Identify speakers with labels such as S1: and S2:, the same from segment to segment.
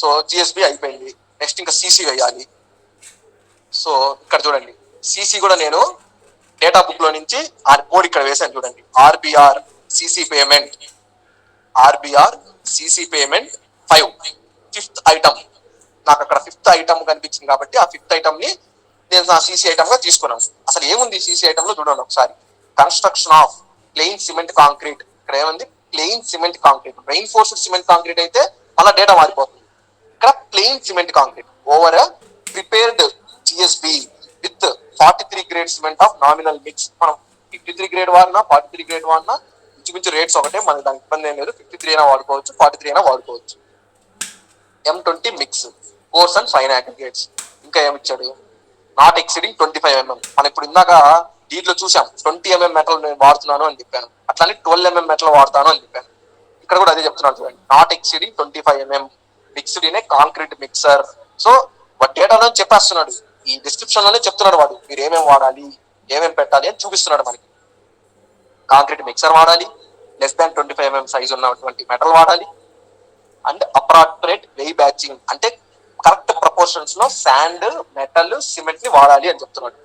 S1: So GSB అయిపోయింది. Next ఇంకా CC వేయాలి. సో ఇక్కడ చూడండి, సిసి కూడా నేను డేటా బుక్ లో నుంచి ఆ కోడ్ ఇక్కడ వేసాను చూడండి. RBR CC pavement, RBR CC pavement 5, fifth item. నాకు అక్కడ ఫిఫ్త్ ఐటమ్ కనిపించింది కాబట్టి ఆ ఫిఫ్త్ ఐటమ్ ని నేను నా సిసి ఐటమ్ గా తీసుకున్నాను. అసలు ఏముంది సిసి ఐటమ్ లో చూడండి ఒకసారి. Construction of plain cement concrete. ఇక్కడ ఏముంది? Plain cement concrete. Reinforced cement concrete అయితే మళ్ళీ డేటా మారిపోతుంది. ఇక్కడ plain cement concrete over prepared GSB with 43 grade cement of nominal mix. మనం 53 గ్రేడ్ వాడినా 43 గ్రేడ్ వాడినా ఇంచుమించు రేట్స్ ఒకటే, మనకి దానికి ఇబ్బంది ఏం లేదు. 53 అయినా వాడుకోవచ్చు, 43 అయినా వాడుకోవచ్చు. M20 mix, course and fine aggregates. ఇంకా ఏమిచ్చాడు? Not exceeding 25 mm. మనం ఇప్పుడు ఇందాక దీంట్లో చూసాం 20 mm మెటల్ నేను వాడుతున్నాను అని చెప్పాను, అట్లానే 12 mm మెటల్ వాడతాను అని చెప్పాను. ఇక్కడ కూడా అదే చెప్తున్నాను చూడండి, not exceeding 25 mm mixed in a concrete mixer. So వాడు డేటాలో చెప్పేస్తున్నాడు, ఈ డిస్క్రిప్షన్ లోనే చెప్తున్నాడు వాడు మీరు ఏమేమి వాడాలి, ఏమేమి పెట్టాలి అని చూపిస్తున్నాడు మనకి. కాంక్రీట్ మిక్సర్ వాడాలి, లెస్ దాన్ 25 mm సైజ్ ఉన్నటువంటి మెటల్ వాడాలి, అండ్ అప్రాపరేట్ వెయి బ్యాచింగ్ అంటే కరెక్ట్ ప్రపోర్షన్స్ లో శాండ్, మెటల్, సిమెంట్ ని వాడాలి అని చెప్తున్నాడు.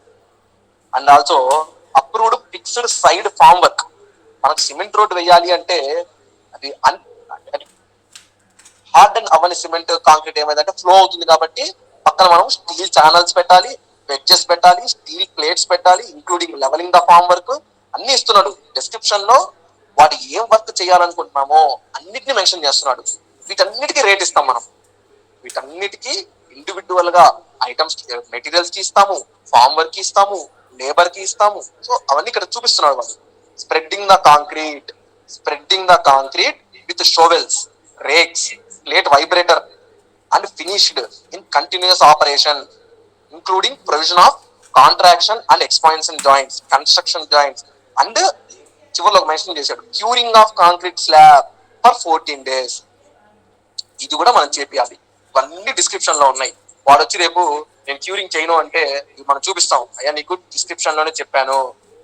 S1: And also approved fixed side form work. మనకు సిమెంట్ రోడ్ వేయాలి అంటే అది హార్డ్ అండ్ అవని సిమెంట్ కాంక్రీట్ ఏమైందంటే ఫ్లో అవుతుంది కాబట్టి పక్కన మనం స్టీల్ ఛానల్స్ పెట్టాలి, వెడ్జెస్ పెట్టాలి, స్టీల్ ప్లేట్స్ పెట్టాలి, including levelling the form work అన్ని ఇస్తున్నాడు. డిస్క్రిప్షన్ లో వాడు ఏం వర్క్ చేయాలనుకుంటున్నామో అన్నిటిని మెన్షన్ చేస్తున్నాడు. వీటన్నిటికీ రేట్ ఇస్తాం మనం. వీటన్నిటికీ ఇండివిజువల్ గా ఐటమ్స్, మెటీరియల్స్ కి ఇస్తాము, ఫామ్ వర్క్ కి ఇస్తాము, లేబర్ కి ఇస్తాము. సో అవన్నీ ఇక్కడ చూపిస్తున్నాడు వాళ్ళు. Spreading the concrete with shovels, rakes, plate vibrator and finished in continuous operation including provision of contraction and expansion joints, construction joints and చివరిలో మెన్షన్ చేశాడు curing of concrete slab for 14 days. ఇది కూడా మనం చేపియాలి. ఇవన్నీ డిస్క్రిప్షన్ లో ఉన్నాయి. వాడు వచ్చి రేపు నేను క్యూరింగ్ చేయను అంటే మనం చూపిస్తాం, అయ్యా నీకు డిస్క్రిప్షన్ లోనే చెప్పాను,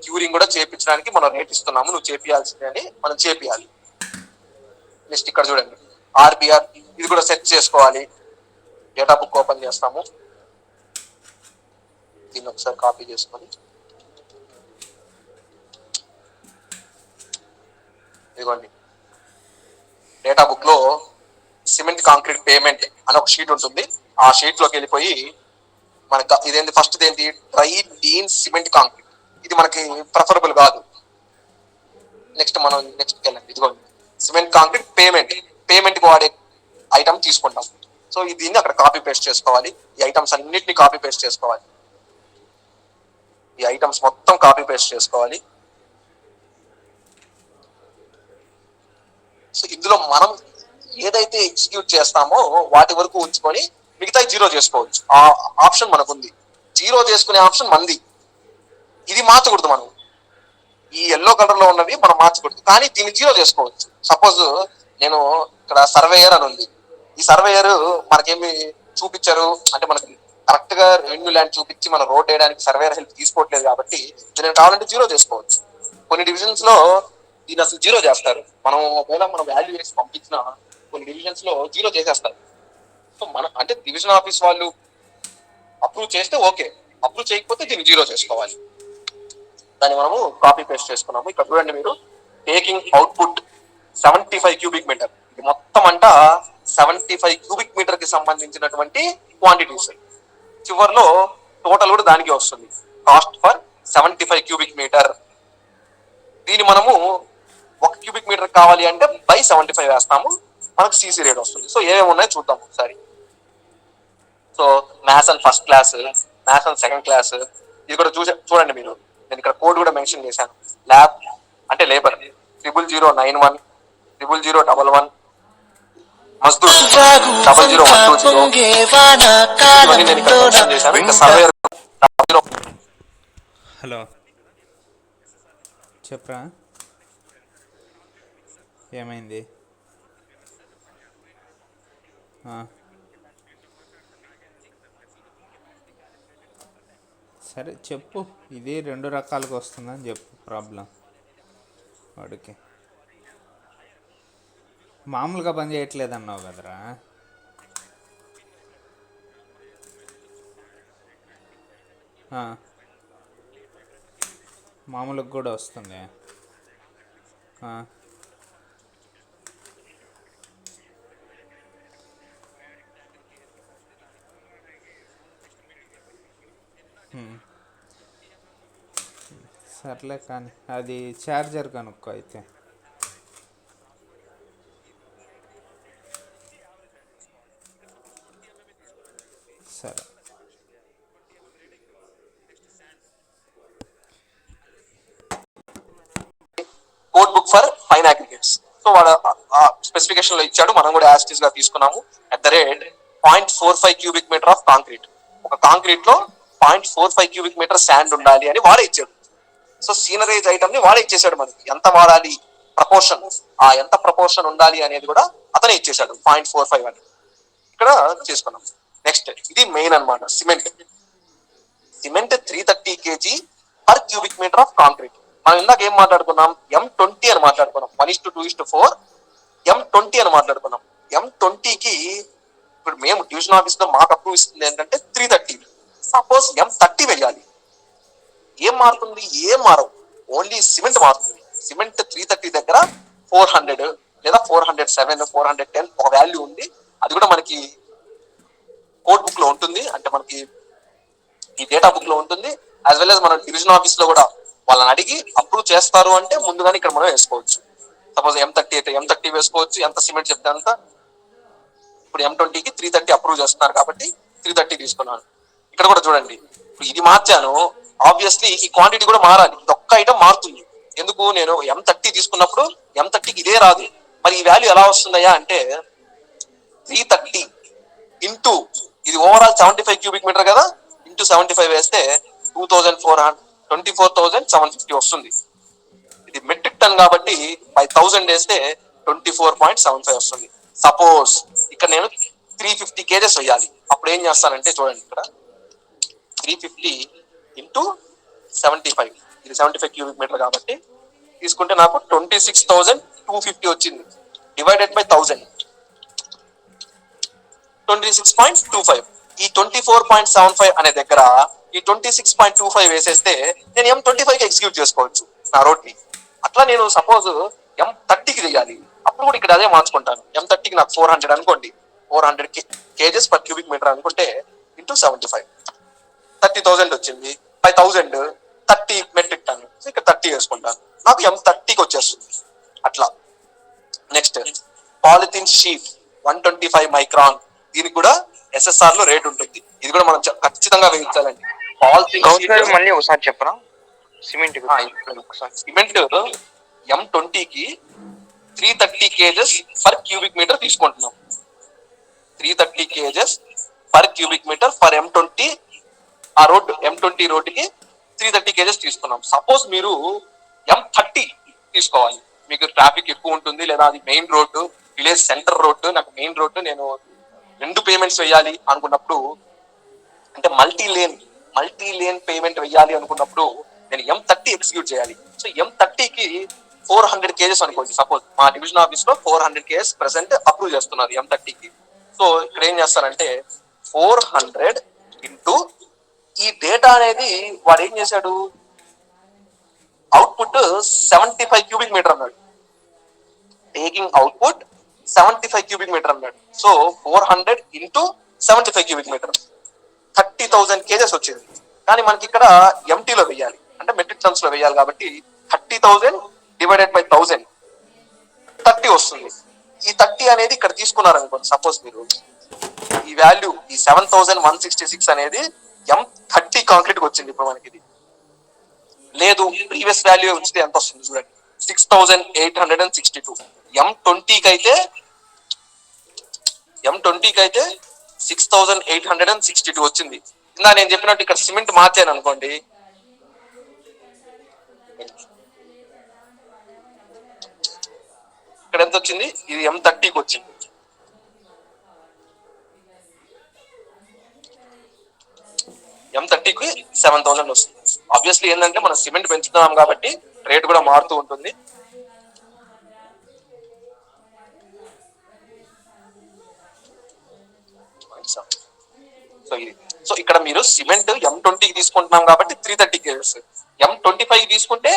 S1: క్యూరింగ్ కూడా చేయించడానికి మనం రేట్ ఇస్తున్నాము, నువ్వు చేపియాల్సిందే అని మనం చేపియాలి. నెక్స్ట్ ఇక్కడ చూడండి ఆర్బిఆర్, ఇది కూడా సెట్ చేసుకోవాలి. డేటా బుక్ ఓపెన్ చేస్తాము, దీన్ని ఒకసారి కాపీ చేసుకొని ఇదిగోండి డేటా బుక్ లో సిమెంట్ కాంక్రీట్ పేమెంట్ అని ఒక షీట్ ఉంటుంది. ఆ షీట్ లోకి వెళ్ళిపోయి మనకి ఇదేంటి, ఫస్ట్ ఏంటి, డ్రై లీన్ సిమెంట్ కాంక్రీట్. ఇది మనకి ప్రిఫరబుల్ కాదు. నెక్స్ట్ మనం నెక్స్ట్ వెళ్ళండి, ఇదిగోండి సిమెంట్ కాంక్రీట్ పేమెంట్ కి వాడే ఐటమ్ తీసుకుంటాం. సో దీన్ని అక్కడ కాపీ పేస్ట్ చేసుకోవాలి. ఈ ఐటమ్స్ అన్నిటిని కాపీ పేస్ట్ చేసుకోవాలి. ఈ ఐటమ్స్ మొత్తం కాపీ పేస్ట్ చేసుకోవాలి. సో ఇందులో మనం ఏదైతే ఎగ్జిక్యూట్ చేస్తామో వాటి వరకు ఉంచుకొని మిగతా 0 చేసుకోవచ్చు. ఆ ఆప్షన్ మనకు ఉంది. 0 చేసుకునే ఆప్షన్ మంది. ఇది మార్చకూడదు మనం. ఈ ఎల్లో కలర్ లో ఉన్నవి మనం మార్చకూడదు, కానీ దీన్ని 0 చేసుకోవచ్చు. సపోజ్ నేను ఇక్కడ సర్వేయర్ అని ఉంది. ఈ సర్వేయర్ మనకేమి చూపించారు అంటే మనకి కరెక్ట్ గా రెవెన్యూ ల్యాండ్ చూపించి మన రోడ్ వేయడానికి సర్వేయర్ హెల్ప్ తీసుకోవట్లేదు కాబట్టి దీన్ని కావాలంటే 0 చేసుకోవచ్చు. కొన్ని డివిజన్స్ లో దీన్ని అసలు 0 చేస్తారు. మనం ఒకవేళ మనం వాల్యూ వేసి పంపించిన కొన్ని డివిజన్స్ లో 0 చేసేస్తారు. సో మన అంటే డివిజన్ ఆఫీస్ వాళ్ళు అప్రూవ్ చేస్తే ఓకే, అప్రూవ్ చేయకపోతే దీన్ని 0 చేసుకోవాలి. దాన్ని మనము కాపీ పేస్ట్ చేసుకున్నాము. ఇక్కడ చూడండి మీరు, టేకింగ్ అవుట్పుట్ 75 cubic meter. ఇది మొత్తం అంట 75 cubic meter కి సంబంధించినటువంటి క్వాంటిటీస్. చివరిలో టోటల్ కూడా దానికి వస్తుంది, కాస్ట్ ఫర్ 75 cubic meter. దీన్ని మనము 1 cubic meter కావాలి అంటే బై 75 వేస్తాము, మనకు సీసీ రేట్ వస్తుంది. సో ఏమేమి ఉన్నాయో చూద్దాం ఒకసారి. So maths and first class, maths and second class, ఇది కూడా చూడండి మీరు. నేను ఇక్కడ కోడ్ కూడా మెన్షన్ చేశాను. ల్యాబ్ అంటే లేబర్ 00091 00011 మజ్దూర్ 00120. ఇవన్నీ నేను ఇక్కడ మెన్షన్ చేశాను. ఇంకా సర్వేయర్.
S2: హలో చెప్పరా, ఏమైంది? సరే చెప్పు, ఇది 2 రకాలుగా వస్తుందని చెప్పు. ప్రాబ్లం వాడికి మామూలుగా పని చేయట్లేదన్నావు కదరా. ఆ, మామూలుగా కూడా వస్తుంది. ఆ, సర్లే కానీ అది ఛార్జర్ కనుక్కో అయితే. సరే.
S1: Code book for fine aggregates. So వాడు స్పెసిఫికేషన్ లో ఇచ్చాడు, మనం కూడా యాస్టీస్ గా తీసుకున్నాము. At the rate 0.45 cubic metre of concrete. ఒక కాంక్రీట్ లో 0.45 క్యూబిక్ మీటర్ శాండ్ ఉండాలి అని వాడే ఇచ్చాడు. సో సీనరైజ్ ఐటమ్ ని వాడే ఇచ్చేసాడు మనకి. ఎంత వాడాలి ప్రపోర్షన్, ఆ ఎంత ప్రపోర్షన్ ఉండాలి అనేది కూడా అతనే ఇచ్చేసాడు 0.45 అని ఇక్కడ చేసుకున్నాం. నెక్స్ట్ ఇది మెయిన్ అన్నమాట. Cement 330 kg per cubic metre of concrete. మనం ఇందాక ఏం మాట్లాడుకున్నాం, M20 అని మాట్లాడుకున్నాం. 1:2:4 M20 అని మాట్లాడుకున్నాం. M20కి ఇప్పుడు మేము డివిజన్ ఆఫీస్ లో మాకు అప్రూవ్ ఇస్తుంది ఏంటంటే 330. సపోజ్ M30 వేయాలి, ఏం మారుతుంది? ఏం మారవు, ఓన్లీ సిమెంట్ మారుతుంది. సిమెంట్ 330 దగ్గర 400 లేదా 407 410 ఒక వాల్యూ ఉంది. అది కూడా మనకి కోడ్ బుక్ లో ఉంటుంది, అంటే మనకి ఈ డేటా బుక్ లో ఉంటుంది. యాజ్ వెల్ as మన డివిజన్ ఆఫీస్ లో కూడా వాళ్ళని అడిగి అప్రూవ్ చేస్తారు అంటే ముందుగానే ఇక్కడ మనం వేసుకోవచ్చు. సపోజ్ M30 అయితే M30 వేసుకోవచ్చు, ఎంత సిమెంట్ చెప్తే అంత. ఇప్పుడు M20కి 330 అప్రూవ్ చేస్తున్నారు కాబట్టి 330 తీసుకున్నాను. ఇక్కడ కూడా చూడండి, ఇప్పుడు ఇది మార్చాను, ఆబ్వియస్లీ ఈ క్వాంటిటీ కూడా మారాలి. ఇది ఒక్క ఐటమ్ మారుతుంది. ఎందుకు? నేను M30 తీసుకున్నప్పుడు M30కి ఇదే రాదు. మరి ఈ వాల్యూ ఎలా వస్తుందయ్యా అంటే 330 ఇంటూ ఇది ఓవరాల్ 75 క్యూబిక్ మీటర్ కదా, ఇంటూ 75 వేస్తే 24,750 వస్తుంది. ఇది మెట్రిక్ టన్ కాబట్టి 5,000 వేస్తే 24.75 వస్తుంది. సపోజ్ ఇక్కడ నేను 350 కేజెస్ వేయాలి. అప్పుడు ఏం చేస్తానంటే చూడండి, ఇక్కడ 350 ఇంటూ 75, ఇది 75 క్యూబిక్ మీటర్ కాబట్టి తీసుకుంటే నాకు 26,250 వచ్చింది. Divided by 1000 26.25. ఈ 24.75 అనే దగ్గర ఈ 26.25 వేసేస్తే నేను M25కి ఎగ్జిక్యూట్ చేసుకోవచ్చు నా రోడ్ ని. అట్లా నేను సపోజ్ M30కి చేయాలి, అప్పుడు కూడా ఇక్కడ అదే మార్చుకుంటాను. M30కి నాకు 400 అనుకోండి, 400 కేజెస్ పర్ క్యూబిక్ మీటర్ అనుకుంటే ఇంటూ 75 30,000 వచ్చింది. 5,000 30 మెట్రిక్ టన్, ఇక్కడ 30 వేసుకుంటాను, నాకు M30కి వచ్చేస్తుంది. అట్లా నెక్స్ట్ పాలిథిన్ షీట్ 125 మైక్రాన్. దీనికి కూడా ఎస్ఎస్ఆర్ లో రేట్ ఉంటుంది. ఇది కూడా మనం ఖచ్చితంగా వేయించాలండి. పాలిథిన్ షీట్
S3: మళ్ళీ ఒకసారి చెప్పరా? సిమెంట్
S1: సిమెంట్ M20కి 330 కేజెస్ పర్ క్యూబిక్ మీటర్ తీసుకుంటున్నాం. 330 kgs per cubic metre for M20. ఆ రోడ్ M20 రోడ్డుకి 330 కేజెస్ తీసుకున్నాం. సపోజ్ మీరు M30 తీసుకోవాలి, మీకు ట్రాఫిక్ ఎక్కువ ఉంటుంది, లేదా అది main road, village centre road, నాకు మెయిన్ రోడ్డు, నేను 2 పేమెంట్స్ వేయాలి అనుకున్నప్పుడు, అంటే మల్టీ లేన్ పేమెంట్ వేయాలి అనుకున్నప్పుడు నేను M30 ఎగ్జిక్యూట్ చేయాలి. సో M30కి 400 కేజెస్ అనుకోండి. సపోజ్ మా డివిజన్ ఆఫీస్ లో 400 కేజెస్ ప్రెసెంట్ అప్రూవ్ చేస్తున్నారు M30కి. సో ఇక్కడ ఏం చేస్తానంటే 400 ఇంటూ ఈ డేటా అనేది వాడు ఏం చేశాడు, అవుట్పుట్ 75 క్యూబిక్ మీటర్ అన్నాడు. టేకింగ్ అవుట్పుట్ 75 క్యూబిక్ మీటర్ అన్నాడు. So 400 into 75 cubic metre 30,000 kgs వచ్చింది. కానీ మనకి ఇక్కడ ఎంటీలో వేయాలి, అంటే మెట్రిక్ టన్స్ లో వేయాలి కాబట్టి 30,000 డివైడెడ్ బై 1000 30 వస్తుంది. ఈ 30 అనేది ఇక్కడ తీసుకున్నారు అనుకోండి. సపోజ్ మీరు ఈ వాల్యూ ఈ 7,166 అనేది M30 కాంక్రీట్ కి వచ్చింది. ఇప్పుడు మనకి ఇది లేదు, ప్రీవియస్ వాల్యూ వచ్చింది ఎంత వస్తుంది చూడండి, 6,862. M20కి అయితే 6,862 వచ్చింది. ఇందా నేను చెప్పినట్టు ఇక్కడ సిమెంట్ మార్చాను అనుకోండి, ఇక్కడ ఎంత వచ్చింది, ఇది M30కి వచ్చింది. M30కి 7,000 వస్తుంది. ఆబ్వియస్లీ ఏంటంటే మనం సిమెంట్ పెంచుతున్నాం కాబట్టి రేట్ కూడా మారుతూ ఉంటుంది. సో ఇది సో ఇక్కడ మీరు సిమెంట్ M20 తీసుకుంటున్నాం కాబట్టి 330 కేజెస్, M25 తీసుకుంటే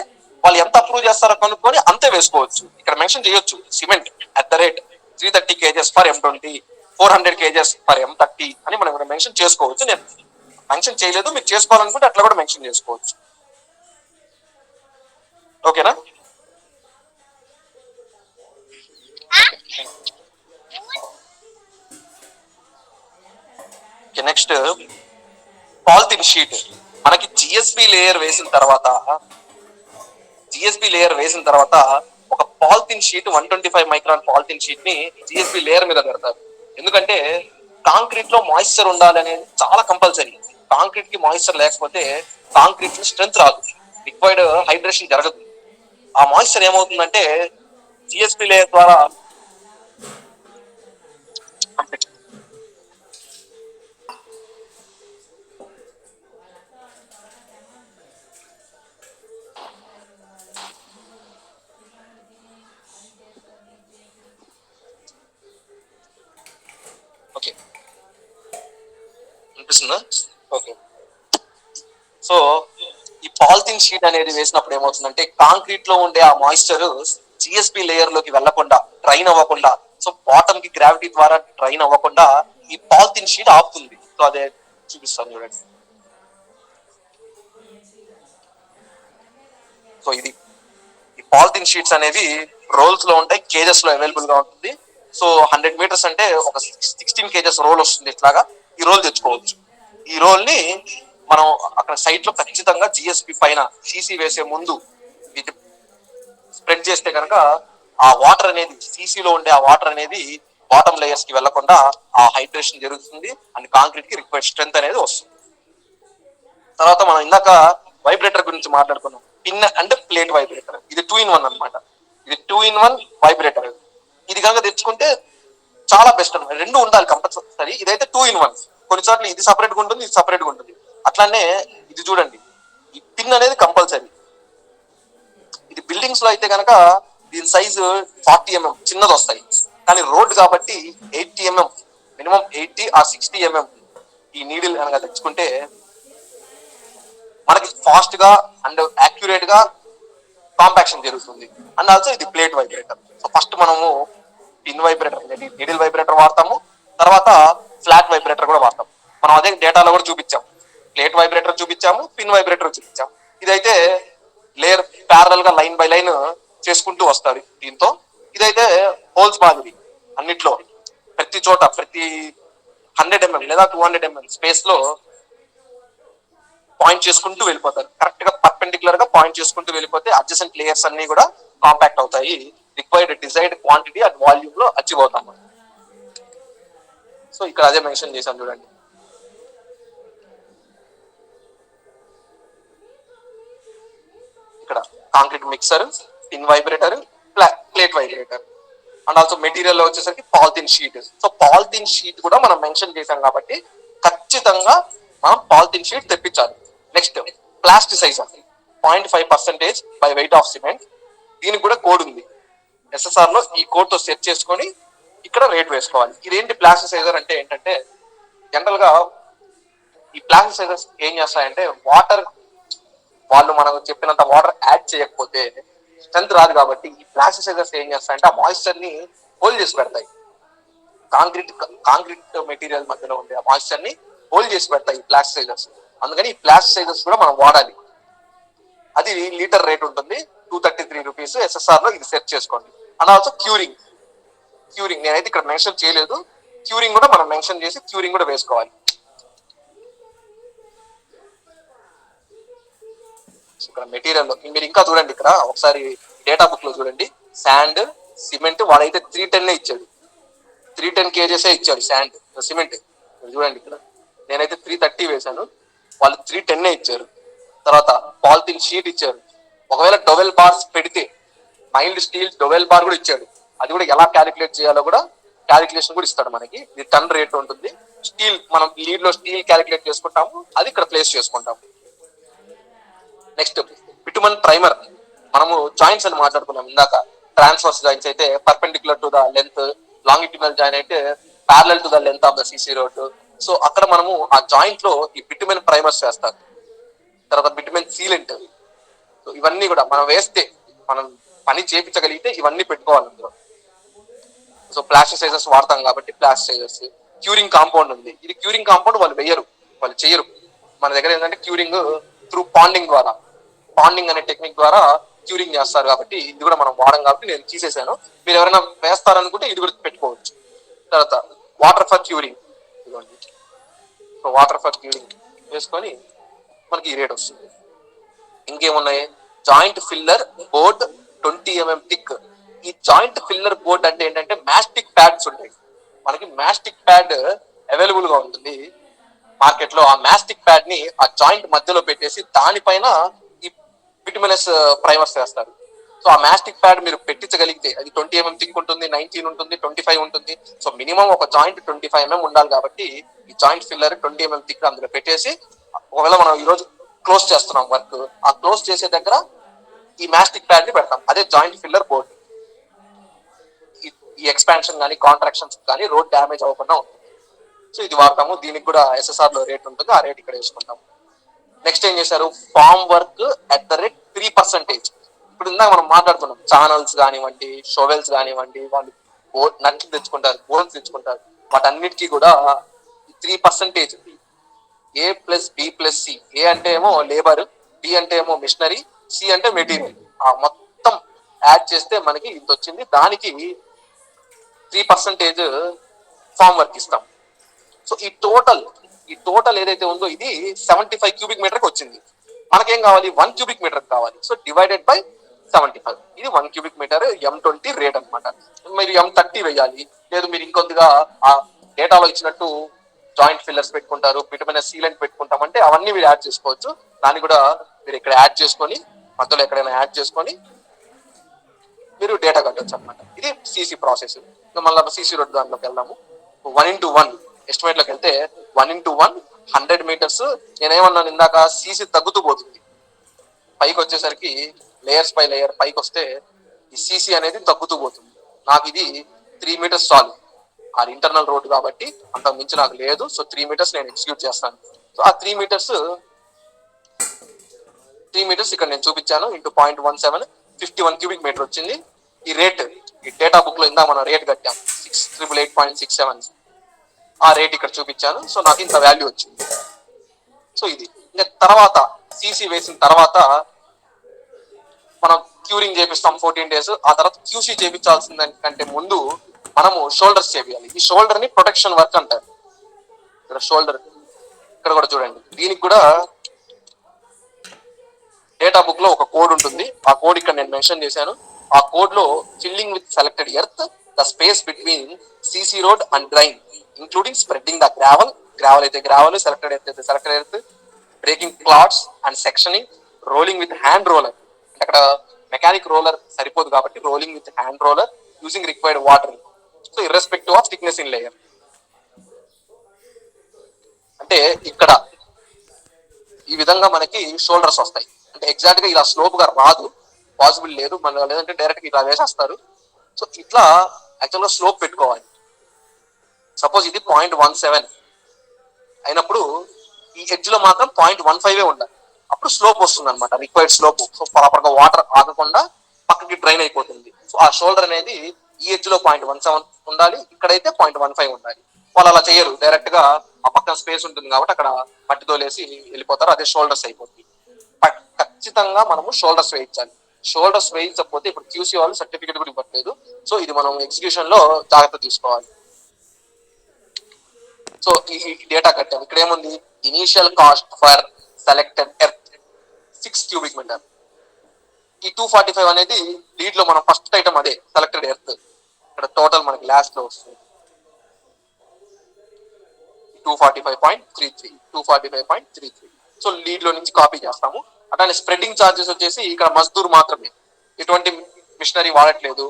S1: వాళ్ళు ఎంత అప్రూవ్ చేస్తారో కనుక్కొని అంతే వేసుకోవచ్చు. ఇక్కడ మెన్షన్ చేయొచ్చు cement @330 kgs for M20, 400 kgs for M30 అని మనం ఇక్కడ మెన్షన్ చేసుకోవచ్చు. నేను మెన్షన్ చేయలేదు, మీరు చేసుకోవాలనుకుంటే అట్లా కూడా మెన్షన్ చేసుకోవచ్చు. ఓకేనా? Next polythene sheet. మనకి జిఎస్బి లేయర్ వేసిన తర్వాత ఒక polythene sheet 125 micron polythene sheet ని జిఎస్బి లేయర్ మీద పెడతారు. ఎందుకంటే కాంక్రీట్ లో మాయిశ్చర్ ఉండాలి అనేది చాలా కంపల్సరీ. కాంక్రీట్ కి మాయిశ్చర్ లేకపోతే కాంక్రీట్ స్ట్రెంత్ రాదు, రిక్వైర్డ్ హైడ్రేషన్ జరగదు. ఆ మాయిశ్చర్ ఏమవుతుందంటే జిఎస్బి లేయర్ ద్వారా ఓకే అనిపిస్తుందా? ఓకే. సో ఈ పాలిథిన్ షీట్ అనేది వేసినప్పుడు ఏమవుతుందంటే కాంక్రీట్ లో ఉండే ఆ మాయిశ్చర్ జిఎస్బి లేయర్ లోకి వెళ్లకుండా, డ్రైన్ అవ్వకుండా, సో బాటమ్ కి గ్రావిటీ ద్వారా డ్రైన్ అవ్వకుండా ఈ పాలిథిన్ షీట్ ఆపుతుంది. సో అదే చూపిస్తాను చూడండి. సో ఇది ఈ పాలిథిన్ షీట్స్ అనేవి రోల్స్ లో ఉంటాయి, కేజెస్ లో అవైలబుల్ గా ఉంటుంది. సో 100 మీటర్స్ అంటే ఒక 16 కేజెస్ రోల్ వస్తుంది. ఇట్లాగా ఈ రోల్ తెచ్చుకోవచ్చు. ఈ రోల్ ని మనం అక్కడ సైట్ లో ఖచ్చితంగా జిఎస్పి పైన సీసీ వేసే ముందు ఇది స్ప్రెడ్ చేస్తే కనుక ఆ వాటర్ అనేది సీసీలో ఉండే ఆ వాటర్ అనేది బాటమ్ లేయర్స్ కి వెళ్లకుండా ఆ హైడ్రేషన్ జరుగుతుంది అండ్ కాంక్రీట్ కి రిక్వైర్డ్ స్ట్రెంత్ అనేది వస్తుంది. తర్వాత మనం ఇందాక వైబ్రేటర్ గురించి మాట్లాడుకున్నాం. పిన్ అంటే ప్లేట్ వైబ్రేటర్. ఇది 2-in-1 అనమాట. ఇది 2-in-1 వైబ్రేటర్. ఇది కనుక తెచ్చుకుంటే చాలా బెస్ట్ అనమాట. రెండు ఉండాలి కంపల్సరీ. ఇదైతే 2-in-1. కొన్ని చోట్ల ఇది సపరేట్ గా ఉంటుంది, ఇది సపరేట్ గా ఉంటుంది. అట్లానే ఇది చూడండి, ఈ పిన్ అనేది కంపల్సరీ. ఇది బిల్డింగ్స్ లో అయితే కనుక దీని సైజు 40 mm చిన్నది వస్తాయి. కానీ రోడ్ కాబట్టి 80 mm, మినిమం 80 or 60 mm ఈ నీడిల్ కనుక తెచ్చుకుంటే మనకి ఫాస్ట్ గా అండ్ యాక్యురేట్ గా కాంపాక్షన్ జరుగుతుంది. అండ్ ఆల్సో ఇది ప్లేట్ వైబ్రేటర్. సో ఫస్ట్ మనము పిన్ వైబ్రేటర్, నీడిల్ వైబ్రేటర్ వాడతాము. తర్వాత ఫ్లాట్ వైబ్రేటర్ కూడా వాడతాం. మనం అదే డేటాలో కూడా చూపించాం. ప్లేట్ వైబ్రేటర్ చూపించాము, పిన్ వైబ్రేటర్ చూపించాము. ఇదైతే లేయర్ ప్యారల్ గా లైన్ బై లైన్ చేసుకుంటూ వస్తారు దీంతో. ఇదైతే హోల్స్ మాదిరి అన్నిట్లో ప్రతి చోట ప్రతి 100 mm లేదా 200 mm స్పేస్ లో పాయింట్ చేసుకుంటూ వెళ్ళిపోతారు. కరెక్ట్ గా పర్పెండిక్యులర్ గా పాయింట్ చేసుకుంటూ వెళ్ళిపోతే అడ్జసెంట్ లేయర్స్ అన్ని కూడా కాంపాక్ట్ అవుతాయి. Required desired quantity and volume లో అచీవ్ అవుతాం. సో ఇక్కడ అదే మెన్షన్ చేశాం చూడండి. ఇక్కడ concrete mixer, pin vibrator, plate vibrator and also material వచ్చేసరికి polythene sheet. So polythene sheet కూడా మనం మెన్షన్ చేశాం కాబట్టి ఖచ్చితంగా మనం పాలిథిన్ షీట్ తెప్పించాలి. Next plasticiser 0.5% by weight of cement. దీనికి కూడా కోడ్ ఉంది. SSR లో ఈ కోడ్ తో సెట్ చేసుకొని ఇక్కడ రేట్ వేసుకోవాలి. ఇదేంటి ప్లాస్టిసైజర్ అంటే ఏంటంటే జనరల్ గా ఈ ప్లాస్టిసైజర్స్ ఏం చేస్తాయంటే వాటర్ వాళ్ళు మనకు చెప్పినంత వాటర్ యాడ్ చేయకపోతే స్ట్రెంత్ రాదు. కాబట్టి ఈ ప్లాస్టిసైజర్స్ ఏం చేస్తాయంటే ఆ మాయిశ్చర్ ని హోల్డ్ చేసి పెడతాయి. కాంక్రీట్ మెటీరియల్ మధ్యలో ఉండే ఆ మాయిశ్చర్ ని హోల్డ్ చేసి పెడతాయి ఈ ప్లాస్టిసైజర్స్. అందుకని ఈ ప్లాస్టిసైజర్స్ కూడా మనం వాడాలి. అది లీటర్ రేట్ ఉంటుంది 233 రూపీస్. SSR లో ఇది సెట్ చేసుకోండి. అండ్ ఆల్సో క్యూరింగ్ నేనైతే ఇక్కడ మెన్షన్ చేయలేదు. క్యూరింగ్ కూడా మనం మెన్షన్ చేసి క్యూరింగ్ కూడా వేసుకోవాలి. ఇక్కడ మెటీరియల్ మీరు ఇంకా చూడండి, ఇక్కడ ఒకసారి డేటా బుక్ లో చూడండి. శాండ్, సిమెంట్ వాడైతే 310 ఇచ్చాడు. 310 kgs ఇచ్చాడు శాండ్, సిమెంట్. చూడండి ఇక్కడ నేనైతే 330 వేశాను, వాళ్ళు 310 ఇచ్చారు. తర్వాత పాలిథిన్ షీట్ ఇచ్చారు. ఒకవేళ 12 bars పెడితే మైల్డ్ స్టీల్ 12 bar కూడా ఇచ్చాడు. అది కూడా ఎలా క్యాలిక్యులేట్ చేయాలో కూడా క్యాలిక్యులేషన్ కూడా ఇస్తాడు మనకి. ఇది టన్ రేట్ ఉంటుంది. స్టీల్ మనం లీడ్ లో స్టీల్ క్యాలిక్యులేట్ చేసుకుంటాము, అది ఇక్కడ ప్లేస్ చేసుకుంటాము. Next bitumen primer. మనము జాయింట్స్ అని మాట్లాడుకున్నాం ఇందాక. ట్రాన్స్వర్స్ జాయింట్స్ అయితే perpendicular to the length, longitudinal joint అయితే parallel to the length of the CC road, so అక్కడ మనము ఆ జాయింట్ లో ఈ బిటుమెన్ ప్రైమర్స్ వేస్తారు, తర్వాత బిటుమెన్ సీలెంట్. సో ఇవన్నీ కూడా మనం వేస్తే, మనం పని చేపించగలిగితే ఇవన్నీ పెట్టుకోవాలి అందులో. సో ప్లాస్టిసైజర్స్ వాడతాం కాబట్టి ప్లాస్టిసైజర్స్, క్యూరింగ్ కాంపౌండ్ ఉంది. ఇది క్యూరింగ్ కాంపౌండ్ వాళ్ళు వేయరు, వాళ్ళు చేయరు. మన దగ్గర ఏంటంటే క్యూరింగ్ త్రూ పాండింగ్ ద్వారా, పాండింగ్ అనే టెక్నిక్ ద్వారా క్యూరింగ్ చేస్తారు కాబట్టి ఇది కూడా మనం వాడం కాబట్టి నేను తీసేసాను. మీరు ఎవరైనా వేస్తారనుకుంటే ఇది కూడా పెట్టుకోవచ్చు. తర్వాత వాటర్ ఫర్ క్యూరింగ్, ఇదిగోండి. సో వాటర్ ఫర్ క్యూరింగ్ వేసుకొని మనకి ఈ రేట్ వస్తుంది. ఇంకేమున్నాయి, joint filler board 20 mm thick. ఈ జాయింట్ ఫిల్లర్ బోర్డ్ అంటే ఏంటంటే మాస్టిక్ ప్యాడ్స్ ఉంటాయి. మనకి మాస్టిక్ ప్యాడ్ అవైలబుల్ గా ఉంటుంది మార్కెట్ లో. ఆ మాస్టిక్ ప్యాడ్ ని ఆ జాయింట్ మధ్యలో పెట్టేసి దానిపైన ఈ బిటుమినస్ ప్రైమర్స్ వేస్తారు. సో ఆ మాస్టిక్ ప్యాడ్ మీరు పెట్టించగలిగితే అది 20 mm థిక్ ఉంటుంది, 19 ఉంటుంది, 25 ఉంటుంది. సో మినిమం ఒక జాయింట్ 25 mm ఉండాలి కాబట్టి ఈ జాయింట్ ఫిల్లర్ 20 mm థిక్ అందులో పెట్టేసి, ఒకవేళ మనం ఈ రోజు క్లోజ్ చేస్తున్నాం వర్క్, ఆ క్లోజ్ చేసే దగ్గర ఈ మాస్టిక్ ప్యాడ్ ని పెడతాం. అదే జాయింట్ ఫిల్లర్ బోర్డ్. ఈ ఎక్స్పాన్షన్ కానీ కాంట్రాక్షన్స్ కానీ రోడ్ డ్యామేజ్ అవ్వకుండా ఉంటుంది. సో ఇది వాడతాము. దీనికి కూడా SSR లో రేట్ ఉంటుంది, ఆ రేట్ ఇక్కడ వేసుకుంటాం. నెక్స్ట్ ఏం చేశారు, ఫార్మ్ వర్క్ @ 3%. ఇప్పుడు ఇందాక మనం మాట్లాడుకున్నాం, ఛానల్స్ కానివ్వండి, షోవెల్స్ కానివ్వండి, వాళ్ళు నట్లు తెచ్చుకుంటారు, బోన్స్ తెచ్చుకుంటారు, వాటన్నిటికీ కూడా 3%. A+B+C. ఏ అంటే ఏమో లేబర్, బి అంటే ఏమో మిషనరీ, సి అంటే మెటీరియల్. ఆ మొత్తం యాడ్ చేస్తే మనకి ఇంత వచ్చింది. దానికి 3% ఫార్మ్ వర్క్ ఇస్తాం. సో ఈ టోటల్ ఏదైతే ఉందో ఇది 75 క్యూబిక్ మీటర్ వచ్చింది. మనకేం కావాలి, 1 క్యూబిక్ మీటర్ కావాలి. సో డివైడెడ్ బై 75, ఇది 1 క్యూబిక్ మీటర్ M20 రేట్ అనమాట. మీరు M30 వేయాలి, లేదు మీరు ఇంకొద్దిగా ఆ డేటాలో ఇచ్చినట్టు జాయింట్ ఫిల్లర్స్ పెట్టుకుంటారు, బిటుమినస్ సీలెంట్ పెట్టుకుంటామంటే అవన్నీ మీరు యాడ్ చేసుకోవచ్చు. దాన్ని కూడా మీరు ఇక్కడ యాడ్ చేసుకొని, మధ్యలో ఎక్కడైనా యాడ్ చేసుకొని మీరు డేటా కట్టవచ్చు అనమాట. ఇది సిసి ప్రాసెస్. మళ్ళీ సిసి రోడ్ దాంట్లోకి వెళ్దాము. 1:1 ఎస్టిమేట్ లోకి వెళ్తే 1:1 100 meters. నేనేమన్నాను ఇందాక, సిసి తగ్గుతూ పోతుంది. పైకి వచ్చేసరికి లేయర్స్ పై లేయర్ పైకి వస్తే ఈ సిసి అనేది తగ్గుతూ పోతుంది. నాకు ఇది 3 meters చాలు. అది ఇంటర్నల్ రోడ్ కాబట్టి అంత మించి నాకు లేదు. సో 3 meters నేను ఎగ్జిక్యూట్ చేస్తాను. సో ఆ 3 meters ఇక్కడ నేను చూపించాను. ఇంటూ 0.17 51 క్యూబిక్ మీటర్ వచ్చింది. ఈ రేట్ ఈ డేటా బుక్ లో ఇందా మనం రేట్ కట్టాం 688.67. ఆ రేట్ ఇక్కడ చూపించాను. సో నాకు ఇంత వాల్యూ వచ్చింది. సో ఇది ఇంకా తర్వాత సిసి వేసిన తర్వాత మనం క్యూరింగ్ చేపిస్తాం 14 days. ఆ తర్వాత క్యూసీ చేపించాల్సిన దానికంటే ముందు మనము షోల్డర్స్ చేయాలి. ఈ షోల్డర్ ని ప్రొటెక్షన్ వర్క్ అంటారు. ఇక్కడ షోల్డర్ ఇక్కడ కూడా చూడండి. దీనికి కూడా డేటా బుక్ లో ఒక కోడ్ ఉంటుంది. ఆ కోడ్ ఇక్కడ నేను మెన్షన్ చేశాను. ఆ కోడ్ లో filling with selected earth the space between CC road and drain including spreading the gravel అయితే గ్రావెల్, సెలెక్టెడ్ ఎర్త్ అయితే selected earth, breaking clots and sectioning, rolling with hand roller. అక్కడ mechanic roller సరిపోదు కాబట్టి rolling with hand roller using required water. So irrespective of thickness in layer. అంటే ఇక్కడ ఈ విధంగా మనకి షోల్డర్స్ వస్తాయి. అంటే ఎగ్జాక్ట్ గా ఇలా స్లోప్ గా రాదు, పాసిబుల్ లేదు. మన లేదంటే డైరెక్ట్ గా ఇలా వేసేస్తారు. సో ఇట్లా యాక్చువల్ గా స్లోప్ పెట్టుకోవాలి. సపోజ్ ఇది 0.17 అయినప్పుడు ఈ ఎడ్జ్ లో మాత్రం 0.15 ఉండాలి. అప్పుడు స్లోప్ వస్తుంది అనమాట, రిక్వైర్డ్ స్లోప్. సో ప్రాపర్ గా వాటర్ ఆగకుండా పక్కకి డ్రైన్ అయిపోతుంది. సో ఆ షోల్డర్ అనేది ఈ ఎడ్జ్ లో 0.17 ఉండాలి, ఇక్కడైతే 0.15 ఉండాలి. వాళ్ళు అలా చేయరు, డైరెక్ట్ గా ఆ పక్కన స్పేస్ ఉంటుంది కాబట్టి అక్కడ మట్టి తోలేసి వెళ్ళిపోతారు. అదే షోల్డర్స్ అయిపోతుంది. ఖచ్చితంగా మనము షోల్డర్స్ వేయించాలి. షోల్డర్స్ వేయించకపోతే ఇప్పుడు క్యూసీ వాళ్ళు సర్టిఫికేట్ కూడా ఇవ్వట్లేదు. సో ఇది మనం ఎగ్జిక్యూషన్ లో జాగ్రత్త తీసుకోవాలి. సో ఈ డేటా కట్టాము. ఇక్కడ ఏముంది, initial cost for selected earth 6 cubic meter. ఈ 245 అనేది లీడ్ లో మనం ఫస్ట్ ఐటమ్ అదే సెలెక్టెడ్ ఎర్త్. ఇక్కడ టోటల్ మనకి లాస్ట్ లో వస్తుంది 245.33. సో లీడ్ లో నుంచి కాపీ చేస్తాము. అట్లానే స్ప్రెడ్డింగ్ ఛార్జెస్ వచ్చేసి ఇక్కడ మజ్దూర్ మాత్రమే, ఎటువంటి మిషనరీ వాడట్లేదు,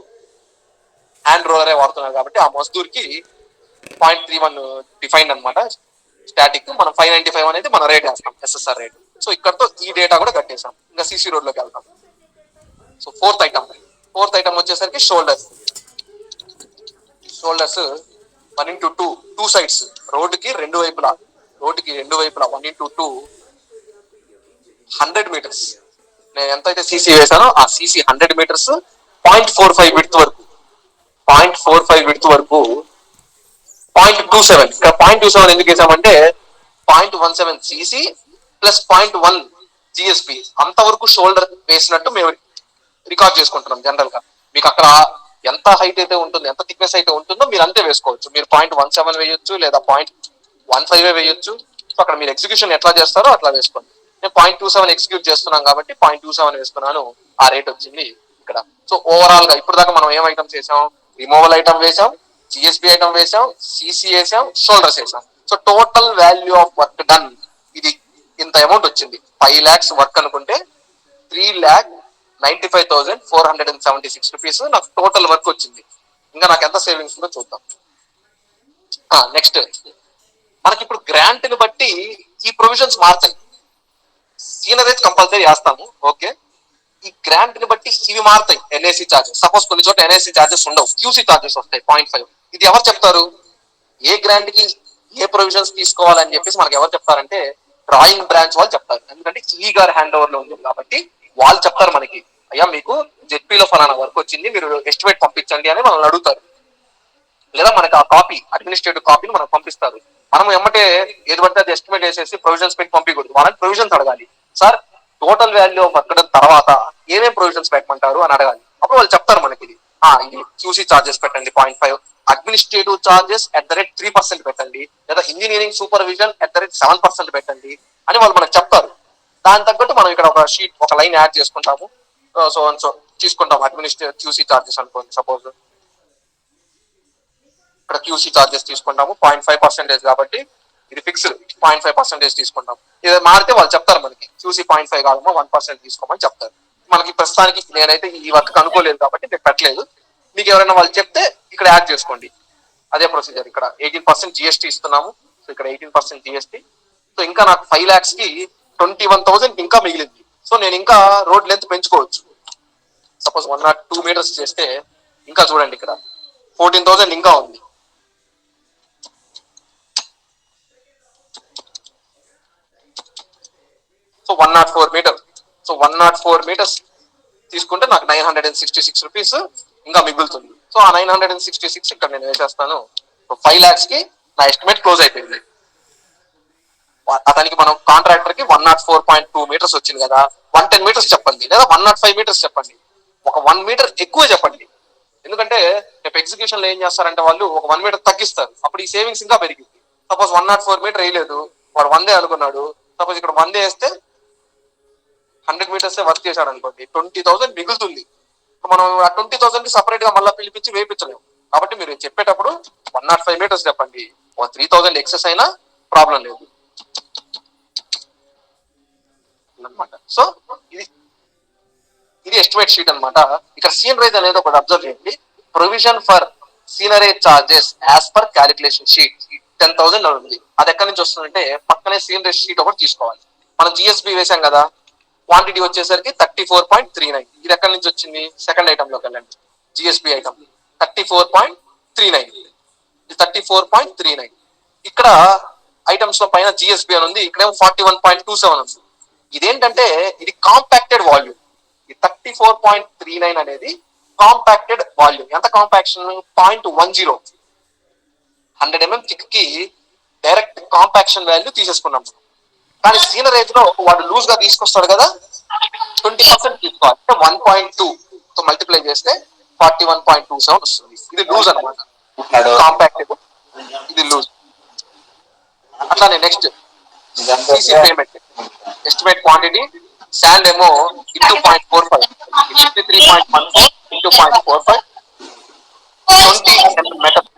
S1: హ్యాండ్ రోలరే వాడుతున్నారు కాబట్టి ఆ మజ్దూర్ కి 0.31 డిఫైన్ అనమాట స్టాటిక్. మనం 595 అనేది మన రేట్ వేస్తాం, SSR రేట్. సో ఇక్కడతో ఈ డేటా కూడా కట్టేసాం. ఇంకా సిసి రోడ్ లోకి వెళ్తాం. సో ఫోర్త్ ఐటమ్ వచ్చేసరికి షోల్డర్స్ 1x2 సైడ్స్, రోడ్డుకి రెండు వైపులా 1x2 100 మీటర్స్. నేను ఎంతైతే సీసీ వేసానో ఆ సీసీ 100 మీటర్స్ 0.45 విడ్త్ వరకు 0.27. ఇక్కడ 0.27 ఎందుకు వేసామంటే 0.17 సీసీ ప్లస్ 0.1 జిఎస్పి అంతవరకు షోల్డర్ వేసినట్టు మేము రికార్డ్ చేసుకుంటున్నాం. జనరల్ గా మీకు అక్కడ ఎంత హైట్ అయితే ఉంటుందో, ఎంత థిక్నెస్ అయితే ఉంటుందో మీరు అంతే వేసుకోవచ్చు. మీరు 0.17 వేయొచ్చు లేదా 0.15 వేయొచ్చు. సో అక్కడ మీరు ఎగ్జిక్యూషన్ ఎట్లా చేస్తారో అట్లా వేసుకోండి. నేను 0.27 ఎగ్జిక్యూట్ చేస్తున్నాం కాబట్టి 0.27 వేసుకున్నాను. ఆ రేట్ వచ్చింది ఇక్కడ. సో ఓవరాల్ గా ఇప్పుడు దాకా మనం ఏం ఐటమ్స్ వేసాం? రిమూవల్ ఐటమ్ వేసాం, జిఎస్పి ఐటమ్ వేసాం, సిసి వేసాం, షోల్డర్స్ వేసాం. So total value of work done ఇది ఇంత అమౌంట్ వచ్చింది. 5 lakhs వర్క్ అనుకుంటే 3,95,476 రూపీస్ నాకు టోటల్ వర్క్ వచ్చింది. ఇంకా నాకు ఎంత సేవింగ్స్ ఉందో చూద్దాం. నెక్స్ట్ మనకి ఇప్పుడు గ్రాంట్ ని బట్టి ఈ ప్రొవిజన్స్ మారుతాయి. సీనరేజ్ కంపల్సరీ వేస్తాము, ఓకే. ఈ గ్రాంట్ ని బట్టి ఇవి మారుతాయి. ఎన్ఏసి చార్జెస్, సపోజ్ కొన్ని చోట ఎన్ఏసి చార్జెస్ ఉండవు, క్యూసీ చార్జెస్ వస్తాయి 0.5. ఇది ఎవరు చెప్తారు? ఏ గ్రాంట్ కి ఏ ప్రొవిజన్స్ తీసుకోవాలని చెప్పేసి మనకి ఎవరు చెప్తారంటే డ్రాయింగ్ బ్రాంచ్ వాళ్ళు చెప్తారు. ఎందుకంటే ఈ గారి హ్యాండ్ ఓవర్ లో ఉంది కాబట్టి వాళ్ళు చెప్తారు మనకి, అయ్యా మీకు జెడ్పీలో ఫలానా వర్క్ వచ్చింది, మీరు ఎస్టిమేట్ పంపించండి అని మనల్ని అడుగుతారు. లేదా మనకి ఆ కాపీ, అడ్మినిస్ట్రేటివ్ కాపీని మనకు పంపిస్తారు. మనం ఎమ్మటే ఏది పడితే అది ఎస్టిమేట్ వేసేసి ప్రొవిజన్స్ పెట్టి పంపించకూడదు. వాళ్ళని ప్రొవిజన్స్ అడగాలి. సార్ టోటల్ వాల్యూ వర్క్ తర్వాత ఏమేం ప్రొవిజన్స్ పెట్టమంటారు అని అడగాలి. అప్పుడు వాళ్ళు చెప్తారు మనకి ఇది క్యూసీ చార్జెస్ పెట్టండి 0.5, అడ్మినిస్ట్రేటివ్ చార్జెస్ @3% పెట్టండి, లేదా ఇంజనీరింగ్ సూపర్విజన్ @7% పెట్టండి అని వాళ్ళు మనకు చెప్తారు. దాని తగ్గట్టు మనం ఇక్కడ ఒక షీట్, ఒక లైన్ యాడ్ చేసుకుంటాము. సో తీసుకుంటాం అడ్మినిస్ట్రేటివ్ క్యూసీ చార్జెస్ అనుకోండి. సపోజ్ ఇక్కడ క్యూసీ చార్జెస్ తీసుకుంటాము 0.5% కాబట్టి ఇది ఫిక్స్డ్ 0.5% తీసుకుంటాం. ఇది మారితే వాళ్ళు చెప్తారు మనకి క్యూసీ 0.5 కాదమ్మా 1% తీసుకోమని చెప్తారు. మనకి ప్రస్తుతానికి నేనైతే ఈ వర్క్ అనుకోలేదు కాబట్టి నేను పెట్టలేదు. మీకు ఎవరైనా వాళ్ళు చెప్తే ఇక్కడ యాడ్ చేసుకోండి. అదే ప్రొసీజర్. ఇక్కడ 18% జిఎస్టీ ఇస్తున్నాము. సో ఇక్కడ 18% జిఎస్టీ. సో ఇంకా నాకు 5 lakhs కి 21,000 ఇంకా మిగిలింది. సో నేను ఇంకా రోడ్ లెంత్ పెంచుకోవచ్చు. సపోజ్ 102 meters చేస్తే ఇంకా చూడండి ఇక్కడ 14,000 ఇంకా ఉంది. So 104 meters. సో 104 meters తీసుకుంటే నాకు 966 రూపీస్ ఇంకా మిగులుతుంది. సో ఆ 966 ఇక్కడ నేను వేసేస్తాను. 5 lakhs కి నా ఎస్టిమేట్ క్లోజ్ అయిపోయింది. అతనికి మనం కాంట్రాక్టర్ కి 104.2 meters వచ్చింది కదా, 110 meters చెప్పండి, లేదా 105 meters చెప్పండి. ఒక 1 meter ఎక్కువ చెప్పండి. ఎందుకంటే రేపు ఎగ్జిక్యూషన్ లో ఏం చేస్తారంటే వాళ్ళు ఒక 1 meter తగ్గిస్తారు. అప్పుడు ఈ సేవింగ్స్ ఇంకా పెరిగింది. సపోజ్ 104 meter వేయలేదు, వాడు 100 అనుకున్నాడు. సపోజ్ ఇక్కడ 100 వేస్తే 100 meters వర్క్ చేశాడు అనుకోండి, 20,000 మిగులుతుంది. మనం ఆ 20,000 కి సపరేట్ గా మళ్ళీ పిలిపించి వేయించలేము. కాబట్టి మీరు చెప్పేటప్పుడు 105 meters చెప్పండి. 3,000 ఎక్సెస్ అయినా ప్రాబ్లం లేదు అనమాట. సో ఇది ఎస్టిమేట్ షీట్ అనమాట. ఇక్కడ సీనరేజ్ అనేది ఒకటి అబ్జర్వ్ చేయండి. Provision for seigniorage charges as per calculation sheet 10,000 ఉంది. అది ఎక్కడి నుంచి వస్తుందంటే పక్కనే సీనరేజ్ షీట్ ఒకటి తీసుకోవాలి. మనం జిఎస్బి వేసాం కదా, క్వాంటిటీ వచ్చేసరికి 34.39. ఇది ఎక్కడి నుంచి వచ్చింది? సెకండ్ ఐటమ్ లోకి వెళ్ళండి. GSB item 34.39. ఇది 34.39. ఇక్కడ ఐటమ్స్ లో పైన జిఎస్బి అని ఉంది, ఇక్కడేమో 41.27 ఉంది. ఇదేంటంటే ఇది కాంపాక్టెడ్ వాల్యూమ్. ఈ 34.39 అనేది కాంపాక్టెడ్ వాల్యూమ్. ఎంత కాంపాక్షన్? 0.10. 100 mm థిక్ కి డైరెక్ట్ కాంపాక్షన్ వాల్యూ తీసేసుకున్నాం. కానీ సీనరేజ్ లో వాడు లూజ్ గా తీసుకొస్తాడు కదా, 20% తీసుకోవాలి. 1.2 తో మల్టిప్లై చేస్తే 41.27 వస్తుంది. ఇది లూజ్ అనమాట, కాంపాక్టెడ్, ఇది లూజ్. అట్లానే next CC pavement estimate quantity sand ఏమో into 0.45, 53.14 into 0.45, 20 mm metal,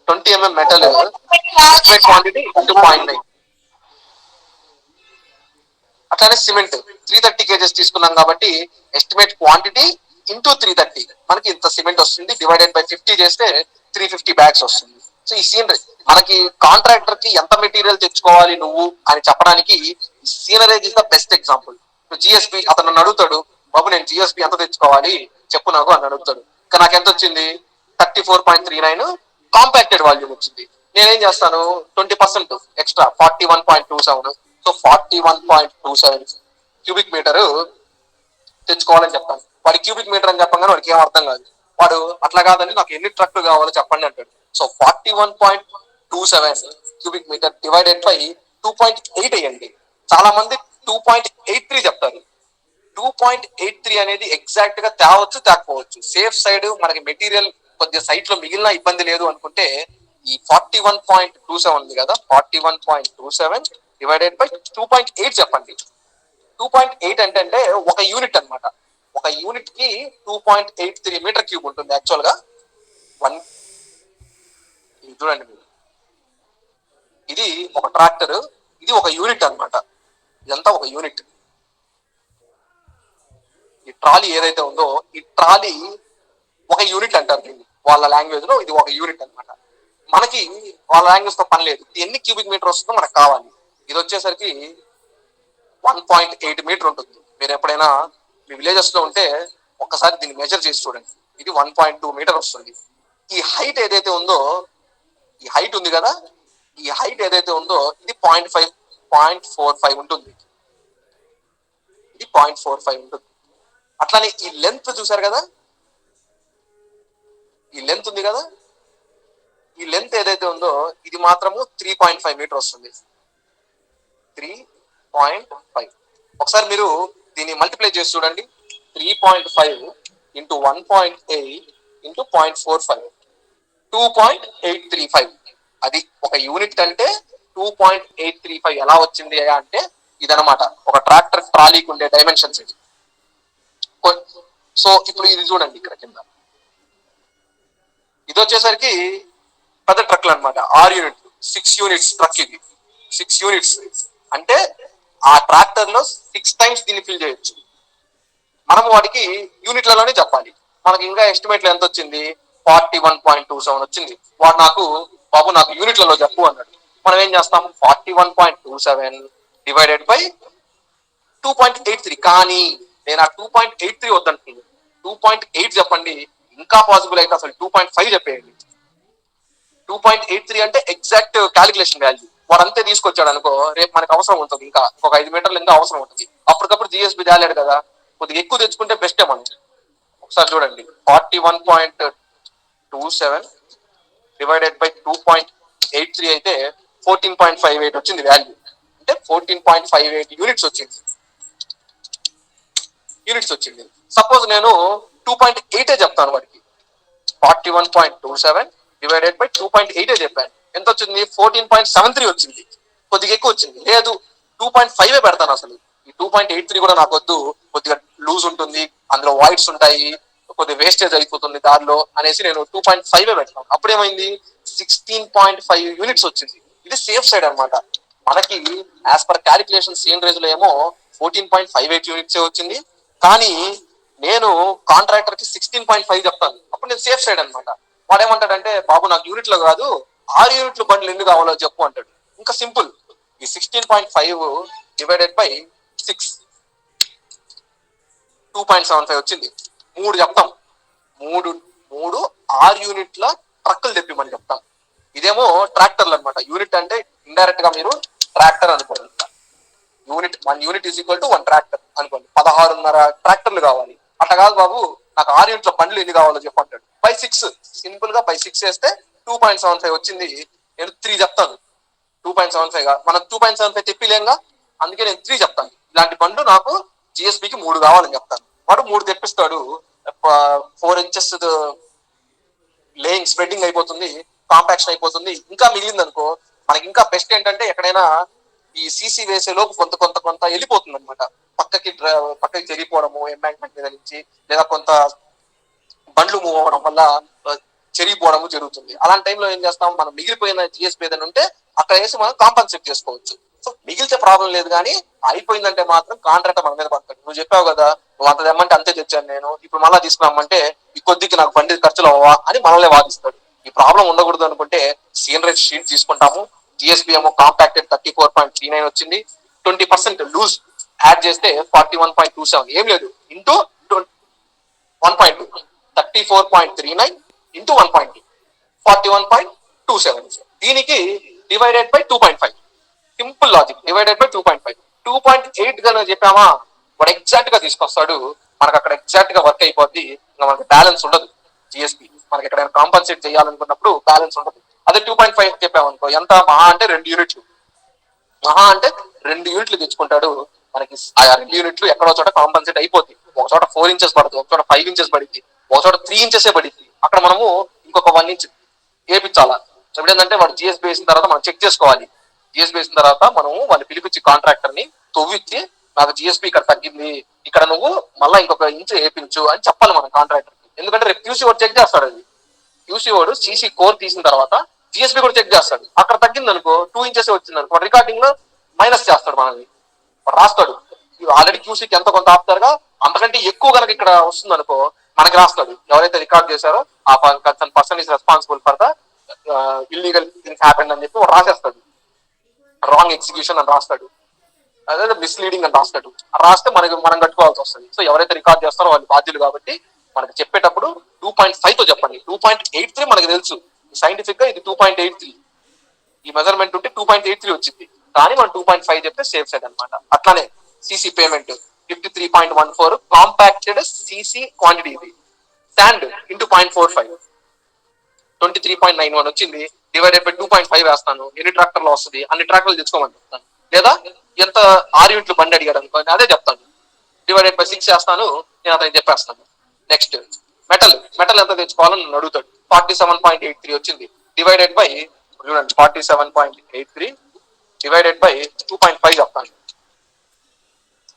S1: 20 mm metal estimate quantity into 0.9. అట్లానే సిమెంట్ 330 kgs తీసుకున్నాం కాబట్టి ఎస్టిమేట్ క్వాంటిటీ ఇంటూ 330 మనకి ఇంత సిమెంట్ వస్తుంది. డివైడెడ్ బై 50 చేస్తే 350 bags వస్తుంది. సో ఈ సీనరీ మనకి కాంట్రాక్టర్ కి ఎంత మెటీరియల్ తెచ్చుకోవాలి నువ్వు అని చెప్పడానికి seigniorage is the best example. GSB అతను నన్ను అడుగుతాడు, బాబు నేను జిఎస్బి ఎంత తెచ్చుకోవాలి చెప్పు నాకు అని అడుగుతాడు. ఇంకా నాకు ఎంత వచ్చింది 34.39 కాంపాక్టెడ్ వాల్యూమ్ వచ్చింది. నేనేం చేస్తాను 20% ఎక్స్ట్రా 41.27. సో 41.27 క్యూబిక్ మీటర్ తెచ్చుకోవాలని చెప్తాను. వాడి క్యూబిక్ మీటర్ అని చెప్పగానే వాడికి ఏం అర్థం కాదు. వాడు అట్లా కాదని నాకు ఎన్ని ట్రక్లు కావాలో చెప్పండి అంటాడు. So 41.27 cubic metre divided by 2.8 అయ్యండి. చాలా మంది 2.83 చెప్తారు. 2.83 అనేది ఎగ్జాక్ట్ గా తేవచ్చు తేకపోవచ్చు. సేఫ్ సైడ్ మనకి మెటీరియల్ కొద్దిగా సైట్ లో మిగిలిన ఇబ్బంది లేదు అనుకుంటే ఈ 41.27 ఉంది కదా, 41.27 డివైడెడ్ బై 2.8 చెప్పండి. 2.8 అంటే ఒక యూనిట్ అన్నమాట. ఒక యూనిట్ కి 2.83 మీటర్ క్యూబ్ ఉంటుంది యాక్చువల్ గా. వన్ చూడండి మీరు, ఇది ఒక ట్రాక్టర్, ఇది ఒక యూనిట్ అన్నమాట. ఇదంతా ఒక యూనిట్. ఈ ట్రాలీ ఏదైతే ఉందో ఈ ట్రాలీ ఒక యూనిట్ అంటారు దీన్ని వాళ్ళ లాంగ్వేజ్ లో. ఇది ఒక యూనిట్ అన్నమాట. మనకి వాళ్ళ లాంగ్వేజ్ తో పని లేదు. ఇది ఎన్ని క్యూబిక్ మీటర్ వస్తుందో మనకు కావాలి. ఇది వచ్చేసరికి 1.8 మీటర్ ఉంటుంది. మీరు ఎప్పుడైనా మీ విలేజెస్ లో ఉంటే ఒక్కసారి దీన్ని మెజర్ చేసి చూడండి. ఇది 1.2 మీటర్ వస్తుంది. ఈ హైట్ ఏదైతే ఉందో, ఈ హైట్ ఉంది కదా, ఈ హైట్ ఏదైతే ఉందో ఇది 0.45 ఉంటుంది. ఇది 0.45 ఉంటుంది. అట్లానే ఈ లెంత్ చూసారు కదా, ఈ లెంత్ ఉంది కదా, ఈ లెంత్ ఏదైతే ఉందో ఇది మాత్రము 3.5 మీటర్ వస్తుంది. 3.5. ఒకసారి మీరు దీన్ని మల్టిప్లై చేసి చూడండి. 3.5 ఇంటూ 1.8 ఇంటూ 0.45 2.835. అది ఒక యూనిట్ అంటే 2.835 ఎలా వచ్చింది అంటే ఇదనమాట ఒక ట్రాక్టర్ ట్రాలీకి ఉండే డైమెన్షన్స్ ఇది. సో ఇప్పుడు ఇది చూడండి ఇక్కడ కింద, ఇది వచ్చేసరికి పెద్ద ట్రక్లు అనమాట. 6 యూనిట్లు, 6 యూనిట్స్ ట్రక్ ఇది. 6 యూనిట్స్ అంటే ఆ ట్రాక్టర్ లో 6 టైమ్స్ దీన్ని ఫిల్ చేయొచ్చు. మనం వాడికి యూనిట్లలోనే చెప్పాలి. మనకి ఇంకా ఎస్టిమేట్లు ఎంత వచ్చింది, 41.27 వచ్చింది. వాడు బాబు నాకు యూనిట్లలో చెప్పు అన్నాడు. మనం ఏం చేస్తాం, 41.27 డివైడెడ్ బై 2.83. కానీ నేను ఆ 2.83 వద్దంటున్నాను. 2.8 చెప్పండి. ఇంకా పాసిబుల్ అయితే అసలు 2.5 చెప్పేయండి. 2.83 అంటే ఎగ్జాక్ట్ క్యాలిక్యులేషన్ వాల్యూ. వాడు అంతే తీసుకొచ్చాడు అనుకో, రేపు మనకు అవసరం ఉంటుంది, ఇంకా ఒక 5 మీటర్లు ఇంకా అవసరం ఉంటుంది. అప్పటికప్పుడు జిఎస్బి తేలేడు కదా, కొద్దిగా ఎక్కువ తెచ్చుకుంటే బెస్టే మనం. ఒకసారి చూడండి, 41.27 డివైడెడ్ బై 2.83 అయితే 14.58 వచ్చింది వాల్యూ. అంటే 14.58 యూనిట్స్ వచ్చింది. సపోజ్ నేను 2.8 చెప్తాను వాడికి. 41.27 డివైడెడ్ బై 2.8 చెప్పాను. ఎంత వచ్చింది, 14.73 వచ్చింది. కొద్దిగా ఎక్కువ వచ్చింది. లేదు 2.5 పెడతాను అసలు. ఈ 2.83 కూడా నాకు వద్దు, కొద్దిగా లూజ్ ఉంటుంది, అందులో వాయిడ్స్ ఉంటాయి, కొద్దిగా వేస్టేజ్ అయిపోతుంది దారిలో అనేసి నేను 2.5 పెడతాను. అప్పుడేమైంది, 16.5 యూనిట్స్ వచ్చింది. ఇది సేఫ్ సైడ్ అనమాట. మనకి యాజ్ పర్ క్యాలిక్యులేషన్ సీన్ లో ఏమో 14.58 యూనిట్సే వచ్చింది. కానీ నేను కాంట్రాక్టర్ కి 16.5 చెప్తాను. అప్పుడు నేను సేఫ్ సైడ్ అనమాట. వాడు ఏమంటాడంటే, బాబు నాకు యూనిట్లో కాదు 6 యూనిట్లు బండ్లు ఎన్ని కావాలో చెప్పు అంటాడు. ఇంకా సింపుల్, ఈ 16.5 డివైడెడ్ బై 6 2.75 వచ్చింది. 3 చెప్తాం. మూడు 6 యూనిట్ల ట్రక్కులు తెప్పిమని చెప్తాం. ఇదేమో ట్రాక్టర్లు అనమాట. యూనిట్ అంటే ఇండైరెక్ట్ గా మీరు ట్రాక్టర్ అనుకోండి. One unit is equal to 1 tractor అనుకోండి. 16.5 ట్రాక్టర్లు కావాలి. అట్లా కాదు బాబు, నాకు 6 యూనిట్ల బండ్లు ఎన్ని కావాలో చెప్పంటాడు. బై 6 సింపుల్ గా బై 6 వేస్తే 2.75 వచ్చింది. నేను 3 చెప్తాను. 2.75 మనం 2.75 తెప్పిలేంగా, అందుకే నేను 3 చెప్తాను. ఇలాంటి బండ్లు నాకు జిఎస్బికి 3 కావాలని చెప్తాను. వాడు 3 తెప్పిస్తాడు. 4 ఇంచెస్ లేయింగ్ స్ప్రెడ్డింగ్ అయిపోతుంది, కాంపాక్షన్ అయిపోతుంది. ఇంకా మిగిలింది అనుకో, మనకి ఇంకా బెస్ట్ ఏంటంటే ఎక్కడైనా ఈ సీసీ వేసే లోపు కొంత వెళ్ళిపోతుంది అనమాట. పక్కకి జరిగిపోవడము ఎంబాంక్మెంట్ మీద నుంచి, లేదా కొంత బండ్లు మూవ్ అవ్వడం వల్ల చెరిగిపోవడము జరుగుతుంది. అలాంటి టైంలో ఏం చేస్తాం, మనం మిగిలిపోయిన జిఎస్బి ఏదైనా ఉంటే అక్కడ వేసి మనం కాంపన్సేట్ చేసుకోవచ్చు. సో మిగిలితే ప్రాబ్లం లేదు, కానీ అయిపోయిందంటే మాత్రం కాంట్రాక్టర్ మన మీద పడతాడు. నువ్వు చెప్పావు కదా, నువ్వు అంత తెమ్మంటే అంతే తెచ్చాను నేను, ఇప్పుడు మళ్ళీ తీసుకున్నామంటే ఈ కొద్దికి నాకు బండి ఖర్చులు అవ్వవా అని మనల్ని వాదిస్తాడు. ఈ ప్రాబ్లం ఉండకూడదు అనుకుంటే సీనరేజ్ షీట్ తీసుకుంటాము. జిఎస్బి ఏమో కాంపాక్టెడ్ 34.39 వచ్చింది. 20% లూజ్ యాడ్ చేస్తే 41.27 ఏం లేదు ఇంటూ 1.2 34.39 ఇంటూ 1.2 41.27. దీనికి divided by 2.5. Simple logic. Divided by 2.5. 2.8 గా చెప్పామా, వాడు ఎగ్జాక్ట్ గా తీసుకొస్తాడు. మనకు అక్కడ ఎగ్జాక్ట్ గా వర్క్ అయిపోద్ది. ఇంకా మనకి బ్యాలెన్స్ ఉండదు. జిఎస్పి మనకి ఎక్కడైనా కాంపన్సేట్ చేయాలనుకున్నప్పుడు బ్యాలెన్స్ ఉండదు. అదే 2.5 చెప్పామనుకో, ఎంత మహా అంటే 2 యూనిట్లు, మహా అంటే 2 యూనిట్లు తెచ్చుకుంటాడు. మనకి ఆ 2 యూనిట్లు ఎక్కడో చోట కాంపన్సేట్ అయిపోద్ది. ఒక చోట 4 ఇంచెస్ పడుతుంది, ఒక చోట 5 ఇంచెస్ పడింది, ఒక చోట 3 ఇంచెస్ పడింది. అక్కడ మనము ఇంకొక 1 ఇంచ్ వేపించాలా. ఇప్పుడు ఏంటంటే వాడు జిఎస్బి వేసిన తర్వాత మనం చెక్ చేసుకోవాలి. జిఎస్బి వేసిన తర్వాత మనము వాళ్ళు పిలిపించి కాంట్రాక్టర్ ని తొవ్విచ్చి, నాకు జిఎస్బి ఇక్కడ తగ్గింది, ఇక్కడ నువ్వు మళ్ళీ ఇంకొక ఇంచ్ వేపించు అని చెప్పాలి మనం కాంట్రాక్టర్ కి. ఎందుకంటే రేపు క్యూసీ వాడు చెక్ చేస్తాడు. అది క్యూసీ వాడు సీసీ కోర్ తీసిన తర్వాత జిఎస్బి కూడా చెక్ చేస్తాడు. అక్కడ తగ్గింది అనుకో, 2 ఇంచెస్ వచ్చింది అనుకో, రికార్డింగ్ లో మైనస్ చేస్తాడు మనల్ని, రాస్తాడు. ఆల్రెడీ క్యూసీకి ఎంత కొంత ఆపుతారుగా, అంతకంటే ఎక్కువ కనుక ఇక్కడ వస్తుంది అనుకో మనకి రాస్తాడు. ఎవరైతే రికార్డ్ చేశారో ఆ person is responsible for the illegal things happened అని చెప్పి రాసేస్తాడు. రాంగ్ ఎగ్జిక్యూషన్ అని రాస్తాడు, అదే మిస్లీడింగ్ అని రాస్తాడు. రాస్తే మనం కట్టుకోవాల్సి వస్తుంది. సో ఎవరైతే రికార్డ్ చేస్తారో వాళ్ళు బాధ్యులు కాబట్టి మనకి చెప్పేటప్పుడు 2.5 తో చెప్పండి. 2.83 మనకి తెలుసు సైంటిఫిక్ గా, ఇది 2.83. ఈ మెజర్మెంట్ ఉంటే 2.83 వచ్చింది, కానీ మనం 2.5 చెప్తే సేఫ్ సైడ్ అనమాట. అట్లానే సిసి పేమెంట్ 53.14 కాంపాక్టెడ్ సిసి క్వాంటిటీ. ఇది శాండ్ ఇంటూ 0.45 23.91 వచ్చింది. డివైడెడ్ బై 2.5 వేస్తాను. ఎన్ని ట్రాక్టర్లు వస్తుంది అన్ని ట్రాక్టర్లు తెచ్చుకోమని చెప్తాను. లేదా ఎంత 6 యూనిట్లు బండి అడిగాడు అనుకో, అదే చెప్తాను. డివైడెడ్ బై 6 చేస్తాను, నేను అతను చెప్పేస్తాను. నెక్స్ట్ మెటల్ ఎంత తెచ్చుకోవాలని నన్ను అడుగుతాడు. 47.83 వచ్చింది. డివైడెడ్ బై చూడండి 47.83 డివైడెడ్ బై 2.5 చెప్తాను.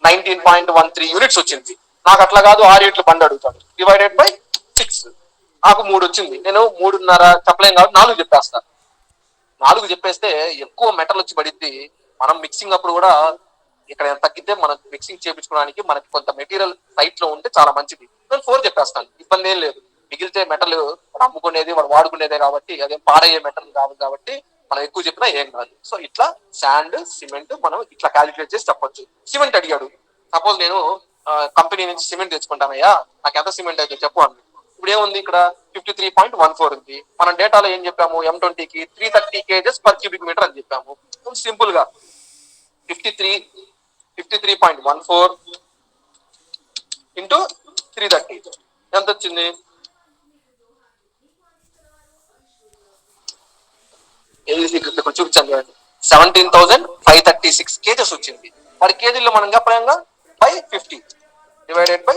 S1: 19.13 యూనిట్స్ వచ్చింది. నాకు అట్లా కాదు, 6 యూనిట్లు బండి అడుగుతాడు. డివైడెడ్ బై 6 నాకు 3 వచ్చింది. నేను 3.5 చెప్పలేం కాబట్టి 4 చెప్పేస్తాను. 4 చెప్పేస్తే ఎక్కువ మెటల్ వచ్చి పడిద్ది. మనం మిక్సింగ్ అప్పుడు కూడా ఇక్కడ తగ్గితే మనం మిక్సింగ్ చేయించుకోవడానికి మనకి కొంత మెటీరియల్ సైట్ లో ఉంటే చాలా మంచిది. నేను 4 చెప్పేస్తాను, ఇబ్బంది ఏం లేదు. మిగిలితే మెటల్ అమ్ముకునేది వాడు వాడుకునేదే కాబట్టి అదేం పాడయ్యే మెటల్ కాదు కాబట్టి మనం ఎక్కువ చెప్పినా ఏం కాదు. సో ఇట్లా శాండ్ సిమెంట్ మనం ఇట్లా క్యాలిక్యులేట్ చేసి చెప్పొచ్చు. సిమెంట్ అడిగాడు, సపోజ్ నేను కంపెనీ నుంచి సిమెంట్ తెచ్చుకుంటానయ్యా, నాకు ఎంత సిమెంట్ అయితే చెప్పు అని. ఇప్పుడు ఏముంది, ఇక్కడ 53.14 ఉంది. మనం డేటాలో ఏం చెప్పాము, M20కి 330 kgs పర్ క్యూబిక్ మీటర్ అని చెప్పాము. సింపుల్ గా 53.14 ఇంటూ 330 ఎంత వచ్చింది, చూపించాను 17,536 kgs వచ్చింది. మరి కేజీల్లో మనం చెప్పలేంగా బై 50 డివైడెడ్ బై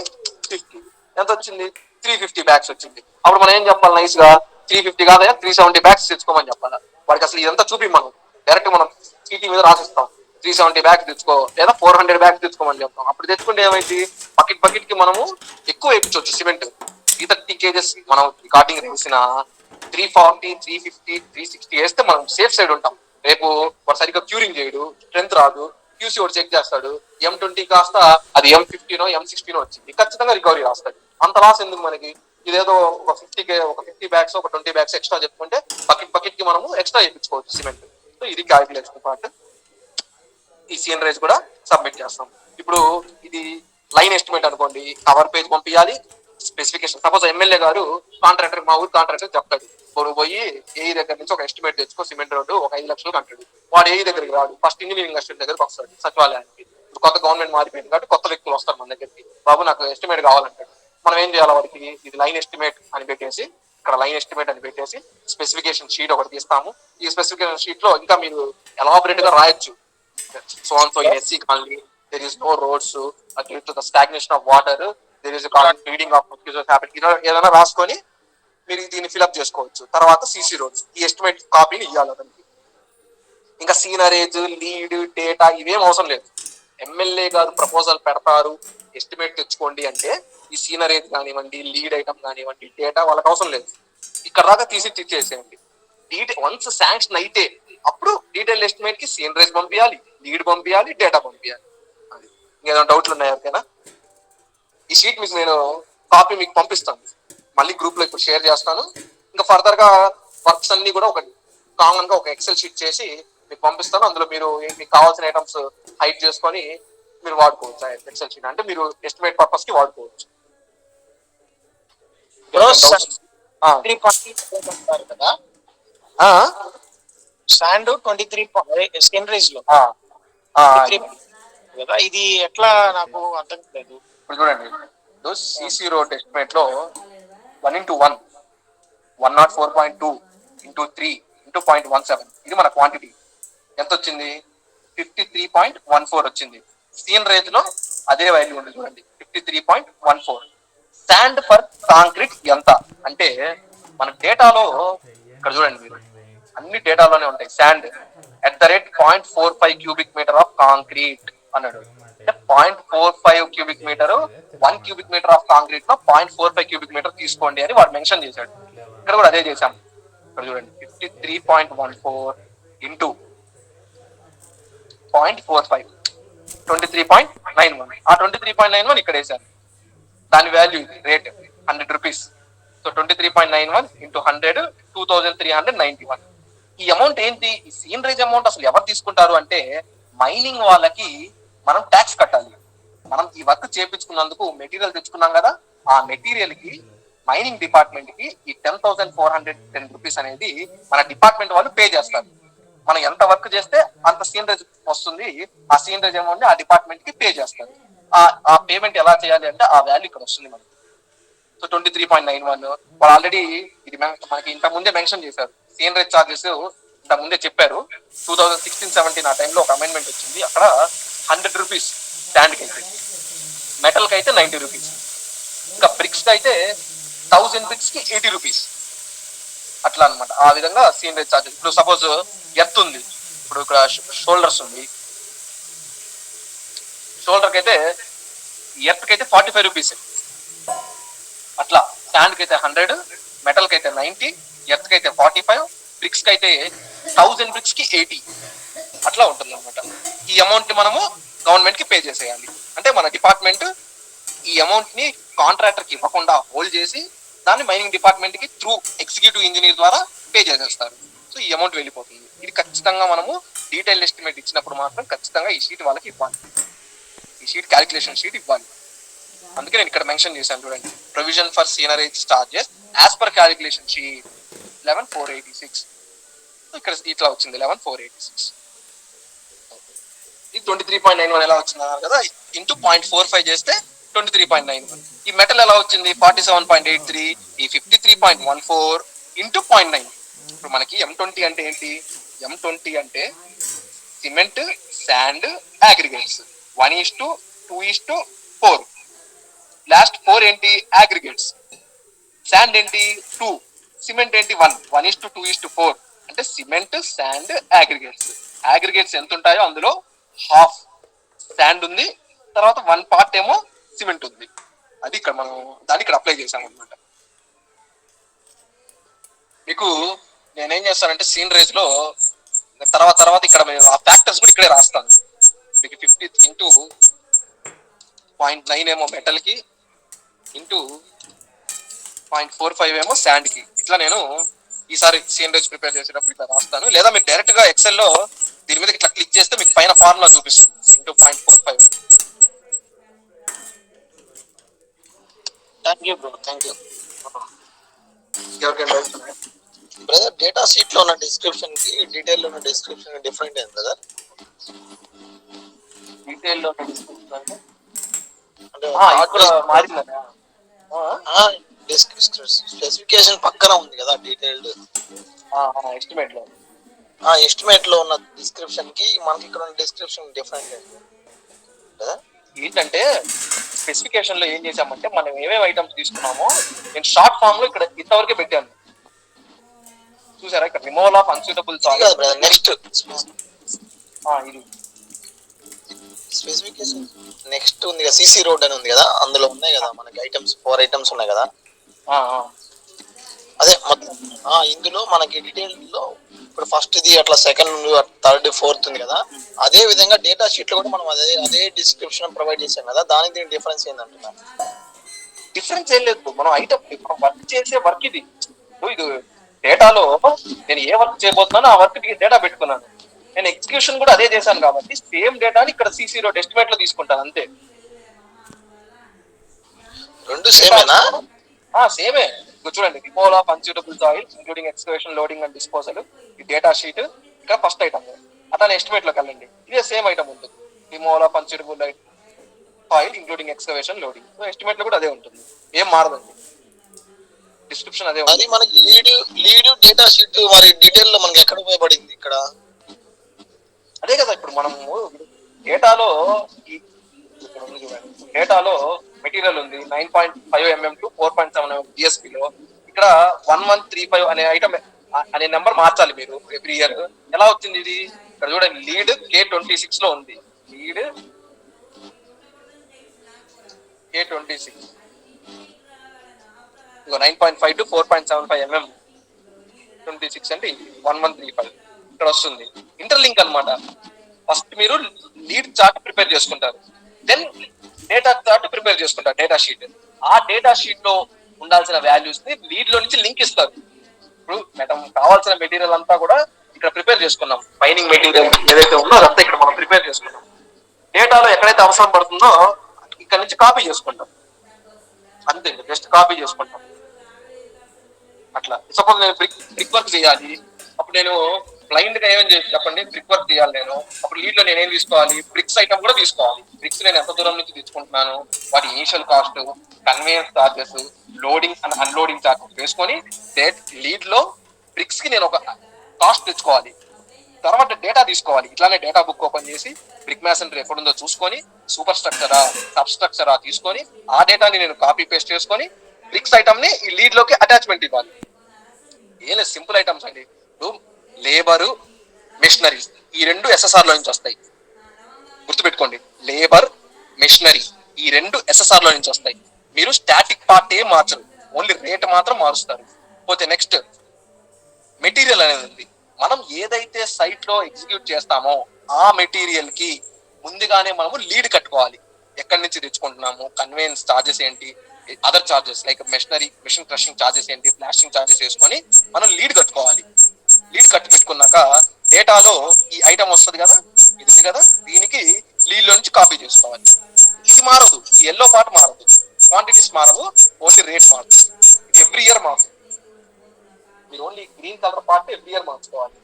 S1: 50 ఎంత వచ్చింది, 350 బ్యాగ్స్ వచ్చింది. అప్పుడు మనం ఏం చెప్పాలి, నైస్ గా 350 కాదయా 370 బ్యాగ్స్ తెచ్చుకోమని చెప్పాలి. వాడికి అసలు ఇదంతా చూపి మనం డైరెక్ట్ మనం చీటీ మీద రాసిస్తాం. 370 బ్యాగ్స్ తెచ్చుకో లేదా 400 బ్యాగ్స్ తెచ్చుకోమని చెప్తాం. అప్పుడు తెచ్చుకుంటే ఏమైంది, బకెట్ కి మనము ఎక్కువ వేయించవచ్చు. సిమెంట్ 330 kgs మనం రికార్డింగ్ వేసిన 340, 350, 360 వేస్తే మనం సేఫ్ సైడ్ ఉంటాం. రేపు వాడు సరిగ్గా క్యూరింగ్ చేయడు, స్ట్రెంత్ రాదు, క్యూసీ వాడు చెక్ చేస్తాడు, M20 కాస్త అది M15 M16 వచ్చింది, ఖచ్చితంగా రికవరీ రాస్తాడు. అంత లాస్ ఎందుకు మనకి. ఇదేదో ఒక 50 బ్యాగ్స్ ఒక 20 బ్యాగ్స్ ఎక్స్ట్రా చెప్పుకుంటే బకెట్ కి మనము ఎక్స్ట్రా వేయించుకోవచ్చు సిమెంట్. సో ఇది క్యాల్కులేషన్ పార్ట్. ఈ సీనరేజ్ కూడా సబ్మిట్ చేస్తాం. ఇప్పుడు ఇది లైన్ ఎస్టిమేట్ అనుకోండి, కవర్ పేజ్ పంపించాలి, స్పెసిఫికేషన్. సపోజ్ ఎమ్మెల్యే గారు కాంట్రాక్టర్, మా ఊరు కాంట్రాక్టర్ చెప్తాడు, నువ్వు పోయి ఏఈ దగ్గర నుంచి ఒక ఎస్టిమేట్ తెచ్చుకో, సిమెంట్ రోడ్డు ఒక 5 లక్షలు అంటాడు. వాడు ఏఈ దగ్గరికి రాడు, ఫస్ట్ ఇంజనీరింగ్ అసిస్టెంట్ దగ్గరికి వస్తాడు సచివాలయానికి. ఇప్పుడు కొత్త గవర్నమెంట్ మారిపోయింది కాబట్టి కొత్త వ్యక్తులు వస్తారు మన దగ్గరికి, బాబు నాకు ఎస్టిమేట్ కావాలంటాడు. మనం ఏం చేయాలి, వాడికి ఇది లైన్ ఎస్టిమేట్ అని పెట్టేసి, ఇక్కడ లైన్ ఎస్టిమేట్ అని పెట్టేసి స్పెసిఫికేషన్ షీట్ ఒకటి తీస్తాము. ఈ స్పెసిఫికేషన్ షీట్ లో ఇంకా మీరు ఎలాబరేట్ గా రాయొచ్చు. So and so in SC colony there is no roads due to the stagnation of water, there is a bleeding of mosquitoes happen. ఏదైనా రాసుకొని మీరు దీన్ని ఫిల్అప్ చేసుకోవచ్చు. తర్వాత సిసి రోడ్స్ ఈ ఎస్టిమేట్ కాపీని ఇవ్వాలి అతనికి. ఇంకా సీనరేజ్, లీడ్, డేటా ఇవేం అవసరం లేదు. ఎమ్మెల్యే గారు ప్రపోజల్ పెడతారు, ఎస్టిమేట్ తెచ్చుకోండి అంటే ఈ సీనరేజ్ కానివ్వండి, లీడ్ ఐటమ్ కానివ్వండి, డేటా వాళ్ళకి అవసరం లేదు. ఇక్కడ దాకా తీసి ఇచ్చేసేయండి. వన్స్ శాంక్షన్ అయితే అప్పుడు డీటెయిల్ ఎస్టిమేట్ కి సీనరేజ్ పంపించాలి, లీడ్ పంపించాలి, డేటా పంపించాలి. అది ఇంకేదైనా డౌట్లు ఉన్నాయా ఎవరికైనా? ఈ షీట్ మీకు నేను కాపీ మీకు పంపిస్తాను, మళ్ళీ గ్రూప్ లో ఇప్పుడు షేర్ చేస్తాను. ఇంకా ఫర్దర్ గా వర్క్స్ అన్ని కూడా ఒక కామన్ గా ఒక ఎక్సెల్ షీట్ చేసి మీకు పంపిస్తాను. అందులో మీరు మీకు కావాల్సిన ఐటమ్స్ హైడ్ చేసుకొని మీరు వాడుకోవచ్చు. ఎక్సెల్ షీట్ అంటే మీరు ఎస్టిమేట్ పర్పస్ కి వాడుకోవచ్చు.
S4: బ్రో
S1: ఆ,
S4: 23 కదా,
S1: ఆ,
S4: శాండ్ 23 స్కిన్ రేజ్ లో
S1: ఆ, ఆ,
S4: 23 కదా, ఇది ఎట్లా నాకు అర్థం కాలేదు.
S1: ఇప్పుడు చూడండి, సిసి రోడ్ ఎస్టిమేట్ లో 1:1 104.2 × 3 × 0.17 ఇది మన క్వాంటిటీ. ఎంత వచ్చింది? 53.14 వచ్చింది. సీన్ రేంజ్ లో అదే వాల్యూ ఉంది చూడండి, 53.14. శాండ్ ఫర్ కాంక్రీట్ ఎంత అంటే మన డేటాలో ఇక్కడ చూడండి మీరు, అన్ని డేటాలోనే ఉంటాయి. Sand @0.45 cubic metre of concrete అన్నాడు. అంటే 0.45 cubic metre, 1 cubic metre of concrete లో 0.45 క్యూబిక్ మీటర్ తీసుకోండి అని వాడు మెన్షన్ చేశాడు. ఇక్కడ కూడా అదే చేశాం. ఇక్కడ చూడండి, 53.14 ఇంటూ 0.45 23.91. ఆ 23.91 ఇక్కడ వేశాను. దాని value rate 100 rupees. So 23.91 into 100 2391. ఈ అమౌంట్ ఏంటి? ఈ సీనరేజ్ అమౌంట్ అసలు ఎవరు తీసుకుంటారు అంటే మైనింగ్ వాళ్ళకి మనం ట్యాక్స్ కట్టాలి. మనం ఈ వర్క్ చేపించుకున్నందుకు మెటీరియల్ తెచ్చుకున్నాం కదా, ఆ మెటీరియల్ కి మైనింగ్ డిపార్ట్మెంట్ కి ఈ 10,410 రూపీస్ అనేది మన డిపార్ట్మెంట్ వాళ్ళు పే చేస్తారు. మనం ఎంత వర్క్ చేస్తే అంత సీనరేజ్ వస్తుంది. ఆ సీనరేజ్ అమౌంట్ ఆ డిపార్ట్మెంట్ కి పే చేస్తారు. ఆ పేమెంట్ ఎలా చేయాలి అంటే ఆ వాల్యూ ఇక్కడ వస్తుంది మనకి. సో 23.91 వాళ్ళు ఆల్రెడీ ఇది మనకి ఇంత ముందే మెన్షన్ చేశారు. సీనరేజ్ చార్జెస్ ఇంత ముందే చెప్పారు. 2016-17 ఆ టైంలో ఒక అమెండ్మెంట్ వచ్చింది. అక్కడ 100 రూపీస్ స్టాండ్ కి అయితే, మెటల్ కి అయితే 90 రూపీస్, ఇంకా బ్రిక్స్ కి అయితే 1000 బ్రిక్స్ కి 80 రూపీస్, అట్లా అనమాట. ఆ విధంగా సీనరేజ్ చార్జెస్. ఇప్పుడు సపోజ్ ఎర్త్ ఉంది, ఇప్పుడు ఇక్కడ షోల్డర్స్ ఉంది, షోల్డర్ కి అయితే ఎర్త్ కి అయితే 45 రూపీస్, అట్లా స్టాండ్ కి అయితే 100, మెటల్ కి అయితే 90, ఎర్త్ కి అయితే 45, బ్రిక్స్ కి అయితే 1000 బ్రిక్స్ కి 80, అట్లా ఉంటుంది అనమాట. ఈ అమౌంట్ ని మనము గవర్నమెంట్ కి పే చేసేయాలి. అంటే మన డిపార్ట్మెంట్ ఈ అమౌంట్ ని కాంట్రాక్టర్ కి ఇవ్వకుండా హోల్డ్ చేసి దాన్ని మైనింగ్ డిపార్ట్మెంట్ కి త్రూ ఎగ్జిక్యూటివ్ ఇంజనీర్ ద్వారా పే చేసేస్తారు. సో ఈ అమౌంట్ వెళ్ళిపోతుంది. ఇది ఖచ్చితంగా మనము డీటెయిల్ ఎస్టిమేట్ ఇచ్చినప్పుడు మాత్రం ఖచ్చితంగా ఈ షీట్ వాళ్ళకి ఇవ్వాలి. ఈ షీట్ క్యాలిక్యులేషన్ షీట్ ఇవ్వాలి. అందుకే నేను ఇక్కడ మెన్షన్ చేశాను చూడండి, provision for seigniorage charges as per calculation sheet 11,486. ఇక్కడ ఇట్లా వచ్చింది 11,486. ఇది 23.91 ఎలా వచ్చింది అన్నారు కదా, ఇంటూ 0.45 చేస్తే 23.91. ఈ మెటల్ ఎలా వచ్చింది? 47.83. ఈ 53.14 ఇంటూ 0.9. ఇప్పుడు మనకి M20 అంటే ఏంటి? M20 అంటే సిమెంట్, శాండ్, అగ్రిగేట్స్ 1:2:4. లాస్ట్ 4 ఏంటి? అగ్రిగేట్స్. శాండ్ ఏంటి? 2. సిమెంట్ ఏంటి? 1. 1:2:4 అంటే సిమెంట్, శాండ్, అగ్రిగేట్స్. అగ్రిగేట్స్ ఎంత ఉంటాయో అందులో హాఫ్ శాండ్ ఉంది, తర్వాత 1 పార్ట్ ఏమో సిమెంట్ ఉంది. అది ఇక్కడ మనం దాన్ని ఇక్కడ అప్లై చేసాం అనమాట. మీకు నేనేం చేస్తానంటే సీనరేజ్ లో తర్వాత ఇక్కడ ఆ ఫ్యాక్టర్స్ కూడా ఇక్కడే రాస్తాను. మీకు 50 ఇంటూ 0.9 ఏమో మెటల్ కి, ఇంటూ 0.45 ఏమో శాండ్ కి. ఇట్లా నేను ఈసారి సీనరేజ్ ప్రిపేర్ చేసేటప్పుడు ఇట్లా రాస్తాను. లేదా మీరు డైరెక్ట్ గా ఎక్సెల్ లో దీని మీద ఇట్లా క్లిక్ చేస్తే మీకు పైన ఫార్ములా చూపిస్తుంది into 0.45.
S4: Thank you bro, thank you.
S1: ఎవరికైనా డౌట్స్ ఉన్నాయా?
S4: బ్రదర్, డేటా షీట్ లో ఉన్న డిస్క్రిప్షన్ కి డీటెయిల్ లో ఉన్న డిస్క్రిప్షన్ డిఫరెంట్ ఏంటి బ్రదర్?
S1: డీటెయిల్ లో డిస్క్రిప్షన్ అంటే
S4: అంటే
S1: ఇక్కడ మారిందనే
S4: స్పెసిఫికేషన్ పక్కన ఉంది కదా డీటెయిల్డ్
S1: ఎస్టిమేట్ లో.
S4: ఎస్టిమేట్ లో ఉన్న డిస్క్రిప్షన్ కి మనకి ఇక్కడ ఉన్న డిస్క్రిప్షన్ డిఫరెంట్ కదా.
S1: ఏంటంటే స్పెసిఫికేషన్ లో ఏం చేసామంటే మనం ఏమేమి ఐటమ్స్ తీసుకున్నామో నేను షార్ట్ ఫామ్ లో ఇక్కడ ఇంతవరకే పెట్టాను. చూసారా ఇక్కడ removal of unsuitable soil.
S4: Next
S1: ఇది
S4: స్పెసిఫికేషన్ నెక్స్ట్ ఉంది కదా, సిసి రోడ్ అని ఉంది కదా, అందులో ఉన్నాయి కదా మనకి ఐటమ్స్ 4 ఐటమ్స్ ఉన్నాయి కదా. అదే మొత్తం ఇందులో మనకి డీటెయిల్ లో ఇప్పుడు ఫస్ట్ ది అట్లా సెకండ్, థర్డ్, ఫోర్త్ ఉంది కదా. అదే విధంగా డేటా షీట్ లో కూడా మనం అదే డిస్క్రిప్షన్ ప్రొవైడ్ చేసాం కదా. దానికి దీని డిఫరెన్స్ ఏంటంటున్నా?
S1: డిఫరెన్స్ ఏం లేదు. మనం ఐటమ్ వర్క్ చేసే వర్క్ ఇది. ఇది డేటాలో నేను ఏ వర్క్ చేయబోతున్నానో ఆ వర్క్ డేటా పెట్టుకున్నాను. నేను ఎగ్జిక్యూషన్ కూడా అదే చేశాను కాబట్టి సేమ్ డేటాని ఇక్కడ సిసి రోడ్ ఎస్టిమేట్ లో తీసుకుంటాను అంతే.
S4: రెండు సేమేనా?
S1: సేమే. ఇప్పుడు చూడండి, removal of unsuitable soils including excavation, loading and disposal, ఈ డేటా షీట్ ఇక్కడ ఫస్ట్ ఐటమ్. అట్లానే ఎస్టిమేట్ లోకి వెళ్ళండి, ఇదే సేమ్ ఐటమ్ ఉంటుంది. Removal of unsuitable soil including excavation, loading. So estimate లో కూడా అదే ఉంటుంది, ఏం మారదండి, డిస్క్రిప్షన్ అదే
S4: అది
S1: ఉంటుంది.
S4: మనకి లీడ్ డేటా షీట్ మరి డీటెయిల్ లో మనకి ఎక్కడ ఉపయోగపడింది ఇక్కడ?
S1: అదే కదా ఇప్పుడు మనము డేటాలో ఇక్కడ ఉంది చూడండి, డేటాలో మెటీరియల్ ఉంది 9.5 mm టు 4.7 mm డిఎస్పీలో. ఇక్కడ 1135 అనే ఐటమ్ అనే నెంబర్ మార్చాలి మీరు ఎవ్రీ ఇయర్. ఎలా వచ్చింది ఇది? ఇక్కడ చూడండి, లీడ్ K26 లో ఉంది. Lead K26 ego 9.5 to 4.75 mm 26 అంటే 1135 ఇక్కడ వస్తుంది. ఇంటర్లింక్ అన్నమాట. ఫస్ట్ మీరు లీడ్ చార్ట్ ప్రిపేర్ చేసుకుంటారు, దెన్ డేటా చార్ట్ ప్రిపేర్ చేసుకుంటారు, డేటా షీట్. ఆ డేటా షీట్ లో ఉండాల్సిన వాల్యూస్ ని లీడ్ లో నుంచి లింక్ ఇస్తారు. ఇప్పుడు మనం కావాల్సిన మెటీరియల్ అంతా కూడా ఇక్కడ ప్రిపేర్ చేసుకున్నాం. మైనింగ్ మెటీరియల్ ఏదైతే ఉందో అదంతా ఇక్కడ మనం ప్రిపేర్ చేసుకున్నాం. డేటాలో ఎక్కడైతే అవసరం పడుతుందో ఇక్కడ నుంచి కాపీ చేసుకుంటాం, అంతే, జస్ట్ కాపీ చేసుకుంటాం. అట్లా సపోజ్ నేను బ్రిక్ వర్క్ చేయాలి, అప్పుడు నేను బ్లైండ్ గా ఏమేమి చేసి చెప్పండి, బ్రిక్ వర్క్ చేయాలి నేను. అప్పుడు లీడ్ లో నేనేం తీసుకోవాలి? బ్రిక్స్ ఐటమ్ కూడా తీసుకోవాలి. బ్రిక్స్ నేను ఎంత దూరం నుంచి తెచ్చుకుంటున్నాను, వాటి initial cost, conveyance charges, loading and unloading charges వేసుకొని లీడ్ లో బ్రిక్స్ కి నేను ఒక కాస్ట్ తెచ్చుకోవాలి. తర్వాత డేటా తీసుకోవాలి. ఇట్లానే డేటా బుక్ ఓపెన్ చేసి బ్రిక్ మ్యాసనరీ ఎక్కడుందో చూసుకొని సూపర్ స్ట్రక్చరా సబ్ స్ట్రక్చరా తీసుకొని ఆ డేటాని నేను కాపీ పేస్ట్ చేసుకొని బ్రిక్స్ ఐటమ్ ని ఈ లీడ్ లోకి అటాచ్మెంట్ ఇవ్వాలి. ఏం లేదు, సింపుల్ ఐటమ్స్ అండి. లేబరు, మెషినరీ, ఈ రెండు ఎస్ఎస్ఆర్ లో నుంచి వస్తాయి, గుర్తుపెట్టుకోండి. లేబర్, మెషినరీ ఈ రెండు ఎస్ఎస్ఆర్ లో నుంచి వస్తాయి. మీరు స్టాటిక్ పార్ట్ ఏం మార్చరు, ఓన్లీ రేట్ మాత్రం మారుస్తారు. పోతే నెక్స్ట్ మెటీరియల్ అనేది ఉంది. మనం ఏదైతే సైట్ లో ఎగ్జిక్యూట్ చేస్తామో ఆ మెటీరియల్ కి ముందుగానే మనము లీడ్ కట్టుకోవాలి. ఎక్కడి నుంచి తెచ్చుకుంటున్నాము, కన్వేయన్స్ చార్జెస్ ఏంటి, other charges like machine crushing charges ఏంటి, బ్లాస్టింగ్ చార్జెస్ వేసుకొని మనం లీడ్ కట్టుకోవాలి. లీడ్ కట్టి పెట్టుకున్నాక డేటాలో ఈ ఐటమ్ వస్తుంది కదా, ఇది ఉంది కదా, దీనికి లీడ్ లో నుంచి కాపీ చేసుకోవాలి. ఇది మారదు, ఈ ఎల్లో పార్ట్ మారదు, క్వాంటిటీస్ మారవు, ఓన్లీ రేట్ మారదు. ఇది ఎవ్రీ ఇయర్ మారుతుంది. మీరు only green colour part every year మార్చుకోవాలి.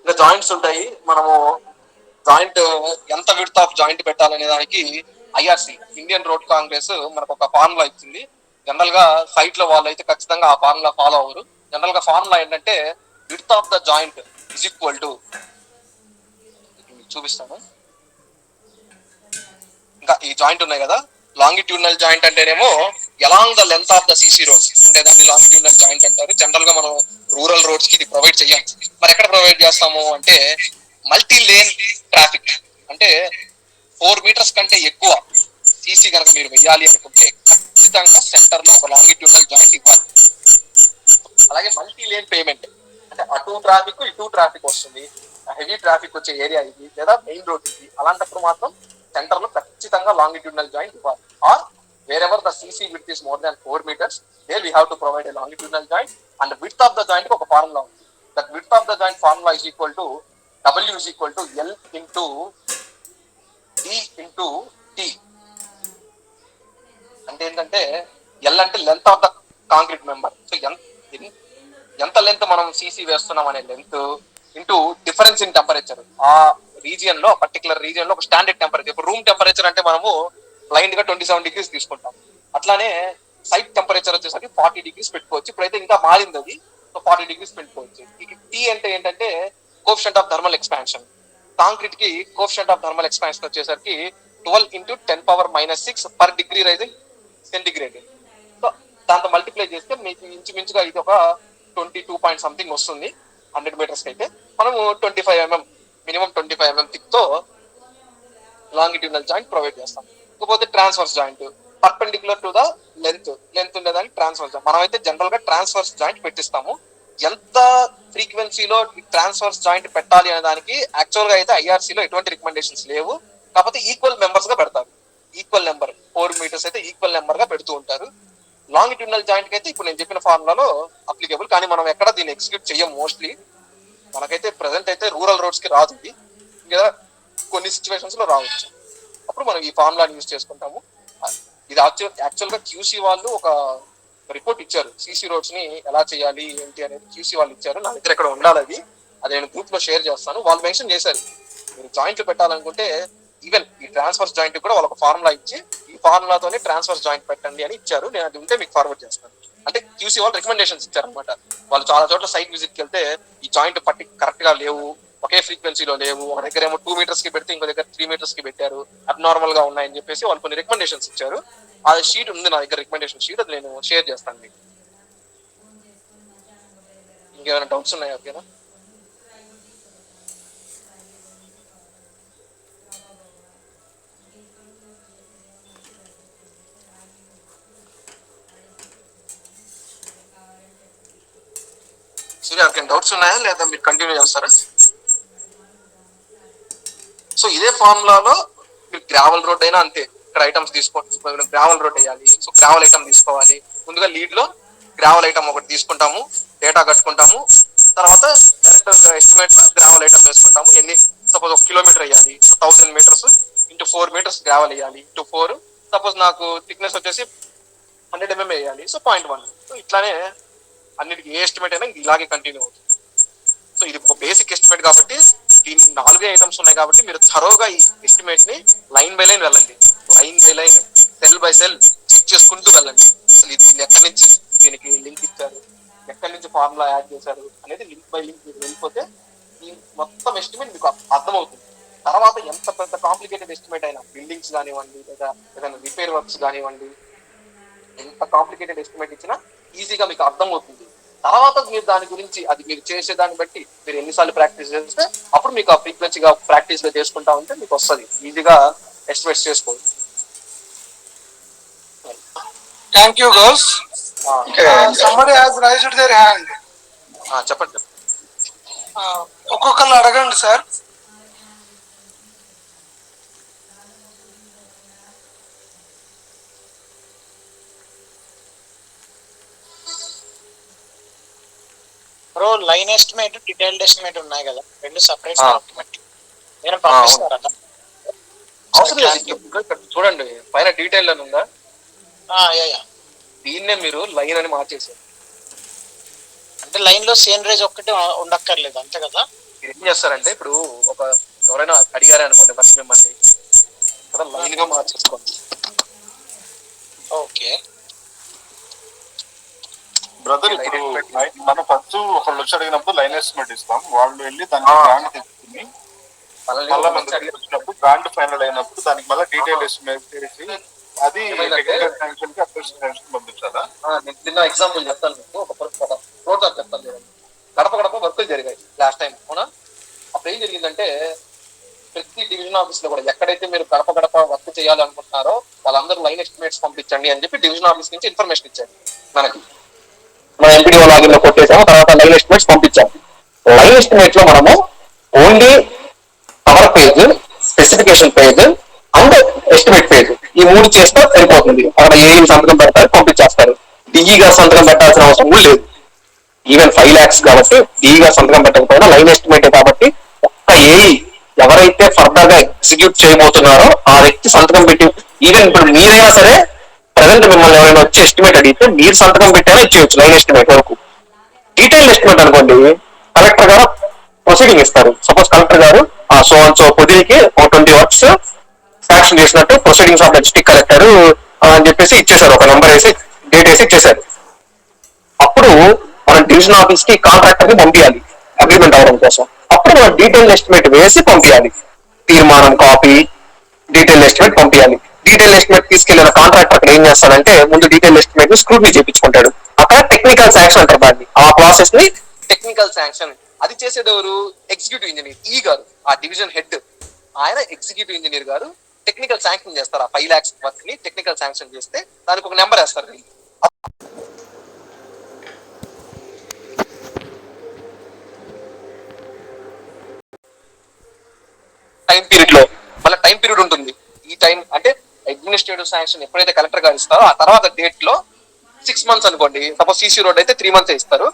S1: ఇంకా జాయింట్స్ ఉంటాయి. మనము జాయింట్ ఎంత విడ్త్ ఆఫ్ జాయింట్ పెట్టాలనే దానికి ఐఆర్సి ఇండియన్ రోడ్ కాంగ్రెస్ మనకు ఒక ఫార్ములా ఇచ్చింది. జనరల్ గా సైట్ లో వాళ్ళు అయితే ఖచ్చితంగా ఆ ఫార్ములా ఫాలో అవ్వరు. జనరల్ గా ఫార్ములా ఏంటంటే width of the joint is equal to, చూపిస్తాను. ఇంకా ఈ జాయింట్ ఉన్నాయి కదా, లాంగిట్యూడినల్ జాయింట్ అంటేనేమో along the length of the CC roads ఉండేదాన్ని లాంగిట్యూడినల్ జాయింట్ అంటారు. జనరల్ గా మనం రూరల్ రోడ్స్ కి ఇది ప్రొవైడ్ చేయాలి. మరి ఎక్కడ ప్రొవైడ్ చేస్తాము అంటే మల్టీ లేన్ ట్రాఫిక్ అంటే 4 meters కంటే ఎక్కువ సిసి కనుక మీరు వెయ్యాలి అనుకుంటే ఖచ్చితంగా సెంటర్ లో ఒక లాంగిట్యూడినల్ జాయింట్ ఇవ్వాలి. అలాగే మల్టీ లేన్ పేమెంట్ అంటే అటు ట్రాఫిక్ ఇటు ట్రాఫిక్ వస్తుంది, హెవీ ట్రాఫిక్ వచ్చే ఏరియా ఇది లేదా మెయిన్ రోడ్ ఇది. అలాంటప్పుడు మాత్రం సెంటర్ లో ఖచ్చితంగా లాంగిట్యూడినల్ జాయింట్ ఇవ్వాలి. Or wherever the CC width is more than 4 meters, there we have to provide a longitudinal joint. And the width of the joint కి ఒక ఫార్ములా ఉంది. That width of the joint formula is equal to W is equal to L into D into T. అంటే ఏంటంటే L అంటే length of the concrete member. So ఎంత length మనం CC వేస్తున్నాం అనే length into difference in temperature. ఆ region లో particular region లో ఒక స్టాండర్డ్ టెంపరేచర్. ఇప్పుడు రూమ్ టెంపరేచర్ అంటే మనము బ్లైండ్ గా 27 degrees తీసుకుంటాం. అట్లానే సైట్ టెంపరేచర్ వచ్చేసరికి 40 degrees పెట్టుకోవచ్చు. ఇప్పుడైతే ఇంకా మారింది అది, సో 40 degrees పెట్టుకోవచ్చు. టీ అంటే ఏంటంటే coefficient of thermal expansion. Concrete కి కోఎఫిషియంట్ ఆఫ్ థర్మల్ ఎక్స్పాన్షన్ వచ్చేసరికి 12 into 10⁻⁻⁶ per degree rising centigrade. So దాంతో మల్టిప్లై చేస్తే మీకు ఇంచుమించుగా ఇది ఒక 22 point something వస్తుంది 100 meters అయితే. మనము 25 mm మినిమం 25 mm థిక్ తో లాంగిట్యూడినల్ జాయింట్ ప్రొవైడ్ చేస్తాం. ఇకపోతే transverse joint perpendicular to the length ఉండేదానికి ట్రాన్స్వర్స్ జాయింట్. మనం అయితే జనరల్ గా ట్రాన్స్వర్స్ జాయింట్ పెట్టిస్తాము. ఎంత ఫ్రీక్వెన్సీలో ట్రాన్స్వర్స్ జాయింట్ పెట్టాలి అనే దానికి యాక్చువల్ గా అయితే ఐఆర్సీలో ఎటువంటి రికమెండేషన్స్ లేవు, కాకపోతే ఈక్వల్ మెంబర్స్ గా పెడతారు. ఈక్వల్ నెంబర్ 4 మీటర్స్ అయితే ఈక్వల్ నెంబర్ గా పెడుతూ ఉంటారు. లాంగిట్యూడినల్ జాయింట్ కి అయితే ఇప్పుడు నేను చెప్పిన ఫార్ములాలో అప్లికేబుల్, కానీ మనం ఎక్కడ దీన్ని ఎగ్జిక్యూట్ చెయ్యం మోస్ట్లీ. మనకైతే ప్రెసెంట్ అయితే రూరల్ రోడ్స్ కి రాదు ఇది, ఇంకా కొన్ని సిచ్యువేషన్స్ లో రావచ్చు. అప్పుడు మనం ఈ ఫార్ములాని యూజ్ చేసుకుంటాము. ఇది యాక్చువల్ గా క్యూసీ వాళ్ళు ఒక రిపోర్ట్ ఇచ్చారు, సీసీ రోడ్స్ ని ఎలా చేయాలి ఏంటి అనేది క్యూసీ వాళ్ళు ఇచ్చారు. నా దగ్గర ఇక్కడ ఉండాలి అది, అది నేను గ్రూప్ లో షేర్ చేస్తాను. వాళ్ళు మెన్షన్ చేశారు మీరు జాయింట్లు పెట్టాలనుకుంటే ఈవెన్ ఈ ట్రాన్స్ఫర్స్ జాయింట్ కూడా వాళ్ళకి ఫార్ములా ఇచ్చి ఈ ఫార్ములాతోనే ట్రాన్స్ఫర్ జాయింట్ పెట్టండి అని ఇచ్చారు. నేను అది ఉంటే మీకు ఫార్వర్డ్ చేస్తాను. అంటే క్యూసీ వాళ్ళు రికమెండేషన్స్ ఇచ్చారు అనమాట. వాళ్ళు చాలా చోట్ల సైట్ విజిట్ కి వెళ్తే ఈ జాయింట్ పట్టి కరెక్ట్ గా లేవు, ఒకే ఫ్రీక్వెన్సీలో లేవు, ఒక దగ్గర ఏమో 2 మీటర్స్ కి పెడితే ఇంకో దగ్గర 3 మీటర్స్ కి పెట్టారు, అబ్నార్మల్ గా ఉన్నాయని చెప్పేసి వాళ్ళు కొన్ని రికమెండేషన్స్ ఇచ్చారు. ఆ షీట్ ఉంది నా దగ్గర, రికమెండేషన్ షీట్, అది నేను షేర్ చేస్తాను మీకు. ఇంకేమైనా డౌట్స్ ఉన్నాయా? ఓకేనా? సరే, ఎవరికైనా డౌట్స్ ఉన్నాయా లేదా మీరు కంటిన్యూ చేస్తారా? సో ఇదే ఫార్ములాలో మీరు గ్రావెల్ రోడ్ అయినా అంతే. ఇక్కడ ఐటమ్స్ తీసుకోవాలి, గ్రావెల్ రోడ్ వేయాలి. సో గ్రావెల్ ఐటమ్ తీసుకోవాలి. ముందుగా లీడ్ లో గ్రావెల్ ఐటమ్ ఒకటి తీసుకుంటాము, డేటా కట్టుకుంటాము. తర్వాత డైరెక్ట్ ఎస్టిమేట్ గ్రావెల్ ఐటమ్ వేసుకుంటాము. ఎన్ని సపోజ్ 1 కిలోమీటర్ వేయాలి, so 1000 metres into 4 metres gravel వేయాలి, ఇంటూ 4. సపోజ్ నాకు థిక్నెస్ వచ్చేసి 100 mm వేయాలి, సో 0.1. సో ఇట్లానే అన్నిటికీ ఏ ఎస్టిమేట్ అయినా ఇలాగే కంటిన్యూ అవుతుంది. సో ఇది ఒక బేసిక్ ఎస్టిమేట్ కాబట్టి దీని 4 ఐటమ్స్ ఉన్నాయి కాబట్టి మీరు థరోగా ఈ ఎస్టిమేట్ ని లైన్ బై లైన్ వెళ్ళండి, line by line, cell by cell check చేసుకుంటూ వెళ్ళండి. అసలు దీన్ని ఎక్కడి నుంచి దీనికి లింక్ ఇచ్చారు, ఎక్కడి నుంచి ఫార్ములా యాడ్ చేశారు అనేది లింక్ బై లింక్ మీరు వెళ్ళిపోతే ఈ మొత్తం ఎస్టిమేట్ మీకు అర్థమవుతుంది. తర్వాత ఎంత పెద్ద కాంప్లికేటెడ్ ఎస్టిమేట్ అయినా, బిల్డింగ్స్ కానివ్వండి లేదా ఏదైనా రిపేర్ వర్క్స్ కానివ్వండి, ఎంత కాంప్లికేటెడ్ ఎస్టిమేట్ ఇచ్చినా ఈజీగా మీకు అర్థం అవుతుంది. తర్వాత మీరు దాని గురించి అది మీరు చేసే దాన్ని బట్టి మీరు ఎన్నిసార్లు ప్రాక్టీస్ చేస్తే అప్పుడు మీకు ఆ ఫ్రీక్వెన్సీగా ప్రాక్టీస్ గా చేసుకుంటా ఉంటే మీకు వస్తుంది, ఈజీగా ఎస్టిమేట్స్ చేసుకోవచ్చు.
S5: Thank you, girls. Somebody has raised their hand.
S1: చెప్పండి.
S5: ఒక్కొక్కరు అడగండి sir.
S4: Bro, line estimate detailed estimate ఉన్నాయి కదా, రెండు సపరేట్ డాక్యుమెంట్ నేను పంపిస్తారా?
S1: అవసరం లేదు, చూడండి పైన డీటెయిల్ అని ఉందా, దీన్నే మీరు లైన్ అని మార్చేసారు.
S4: అంటే లైన్ లో సేమ్ రేజ్ ఒక్కటే ఉండక్కర్లేదు అంతే కదా?
S1: మీరు ఏం చేస్తారంటే ఇప్పుడు ఒక ఎవరైనా అడిగారే అనుకోండి బస్ మిమ్మల్ని, కదా లైన్ గా మార్చేసుకోండి.
S4: ఓకే
S6: బ్రదర్, ఇప్పుడు మనం ఫస్ట్ ఒకళ్ళు వచ్చి అడిగినప్పుడు లైన్ ఎస్టిమేట్ ఇస్తాం, వాళ్ళు వెళ్ళి దానికి బ్రాండ్ తెచ్చుకుని మళ్ళీ మన దగ్గరికి వచ్చినప్పుడు బ్రాండ్ ఫైనల్ అయినప్పుడు దానికి మళ్ళీ డీటెయిల్ ఎస్టిమేట్ చేసి అది టెక్నికల్ శాంక్షన్ కి అప్లికేషన్ శాంక్షన్ పంపించాలా?
S1: నేను చిన్న ఎగ్జాంపుల్ చెప్తాను మీకు, ఒక ప్రోటాప్ చెప్తాను చూడండి. గడప గడప వర్కులు జరిగాయి లాస్ట్ టైం, అవునా? అప్పుడు ఏం జరిగిందంటే ప్రతి డివిజన్ ఆఫీస్ లో కూడా ఎక్కడైతే మీరు గడప గడప వర్క్ చేయాలనుకుంటున్నారో వాళ్ళందరూ లైన్ ఎస్టిమేట్స్ పంపించండి అని చెప్పి డివిజన్ ఆఫీస్ నుంచి ఇన్ఫర్మేషన్ ఇచ్చారు మనకి. మన ఎంపీడీఓ లాగిన్ లో కొట్టేసాము, తర్వాత లైన్ ఎస్టిమేట్స్ పంపించాము. లైన్ ఎస్టిమేట్ లో మనము only cover page, specification page and estimate page ఈ 3 చేస్తే సరిపోతుంది. అక్కడ ఏ సంతకం పెడతారు, పంపించేస్తారు. డిఈ గారు సంతకం పెట్టాల్సిన అవసరం కూడా లేదు. ఈవెన్ 5 lakhs కాబట్టి డిఈ గారు సంతకం పెట్టకపోయినా లైన్ ఎస్టిమేట్ కాబట్టి ఒక్క ఏఈ ఎవరైతే ఫర్దర్ గా ఎగ్జిక్యూట్ చేయబోతున్నారో ఆ వ్యక్తి సంతకం పెట్టి, ఈవెన్ ఇప్పుడు మీరైనా సరే ప్రజెంట్ మిమ్మల్ని ఎవరైనా వచ్చి ఎస్టిమేట్ అడిగితే మీరు సంతకం పెట్టైనా ఇచ్చేయచ్చు లైన్ ఎస్టిమేట్ వరకు. డీటెయిల్ ఎస్టిమేట్ అనుకోండి, కలెక్టర్ గారు ప్రొసీడింగ్ ఇస్తారు. సపోజ్ కలెక్టర్ గారు సో అండ్ సో పొదికి 20 వర్క్స్ శాంక్షన్ చేసినట్టు ప్రొసీడింగ్స్ ఆఫ్ డిస్ట్రిక్ట్ కలెక్టర్ అని చెప్పేసి ఇచ్చేసారు, ఒక నెంబర్ వేసి డేట్ వేసి ఇచ్చేసారు. అప్పుడు మనం డివిజన్ ఆఫీస్ కి కాంట్రాక్టర్ ని పంపించాలి అగ్రిమెంట్ అవడం కోసం. అప్పుడు మనం డీటెయిల్ ఎస్టిమేట్ వేసి పంపించాలి, తీర్మానం కాపీ, డీటెయిల్ ఎస్టిమేట్ పంపించాలి. డీటెయిల్ ఎస్టిమేట్ తీసుకెళ్లిన కాంట్రాక్టర్ అక్కడ ఏం చేస్తాడంటే ముందు డీటెయిల్ ఎస్టిమేట్ ని స్క్రూటినీ చేయించుకుంటాడు. అక్కడ టెక్నికల్ శాంక్షన్ అంటారు దాన్ని, ఆ ప్రాసెస్ ని టెక్నికల్ శాంక్షన్. అది చేసేది ఎవరు? ఎగ్జిక్యూటివ్ ఇంజనీర్ ఈ గారు, ఆ డివిజన్ హెడ్. ఆయన ఎగ్జిక్యూటివ్ ఇంజనీర్ గారు టెక్నికల్ శాంక్షన్ చేస్తారు. ఆ 5 lakhs వర్క్ ని టెక్నికల్ శాంక్షన్ చేస్తే దానికి ఒక నెంబర్ వేస్తారు. టైం పీరియడ్ లో మళ్ళీ టైం పీరియడ్ ఉంటుంది. ఈ టైం అంటే అడ్మినిస్ట్రేటివ్ శాంక్షన్ ఎప్పుడైతే కలెక్టర్ గారు ఇస్తారో ఆ తర్వాత డేట్ లో 6 months అనుకోండి, సపోజ్ సీసీ రోడ్ అయితే 3 months ఇస్తారు.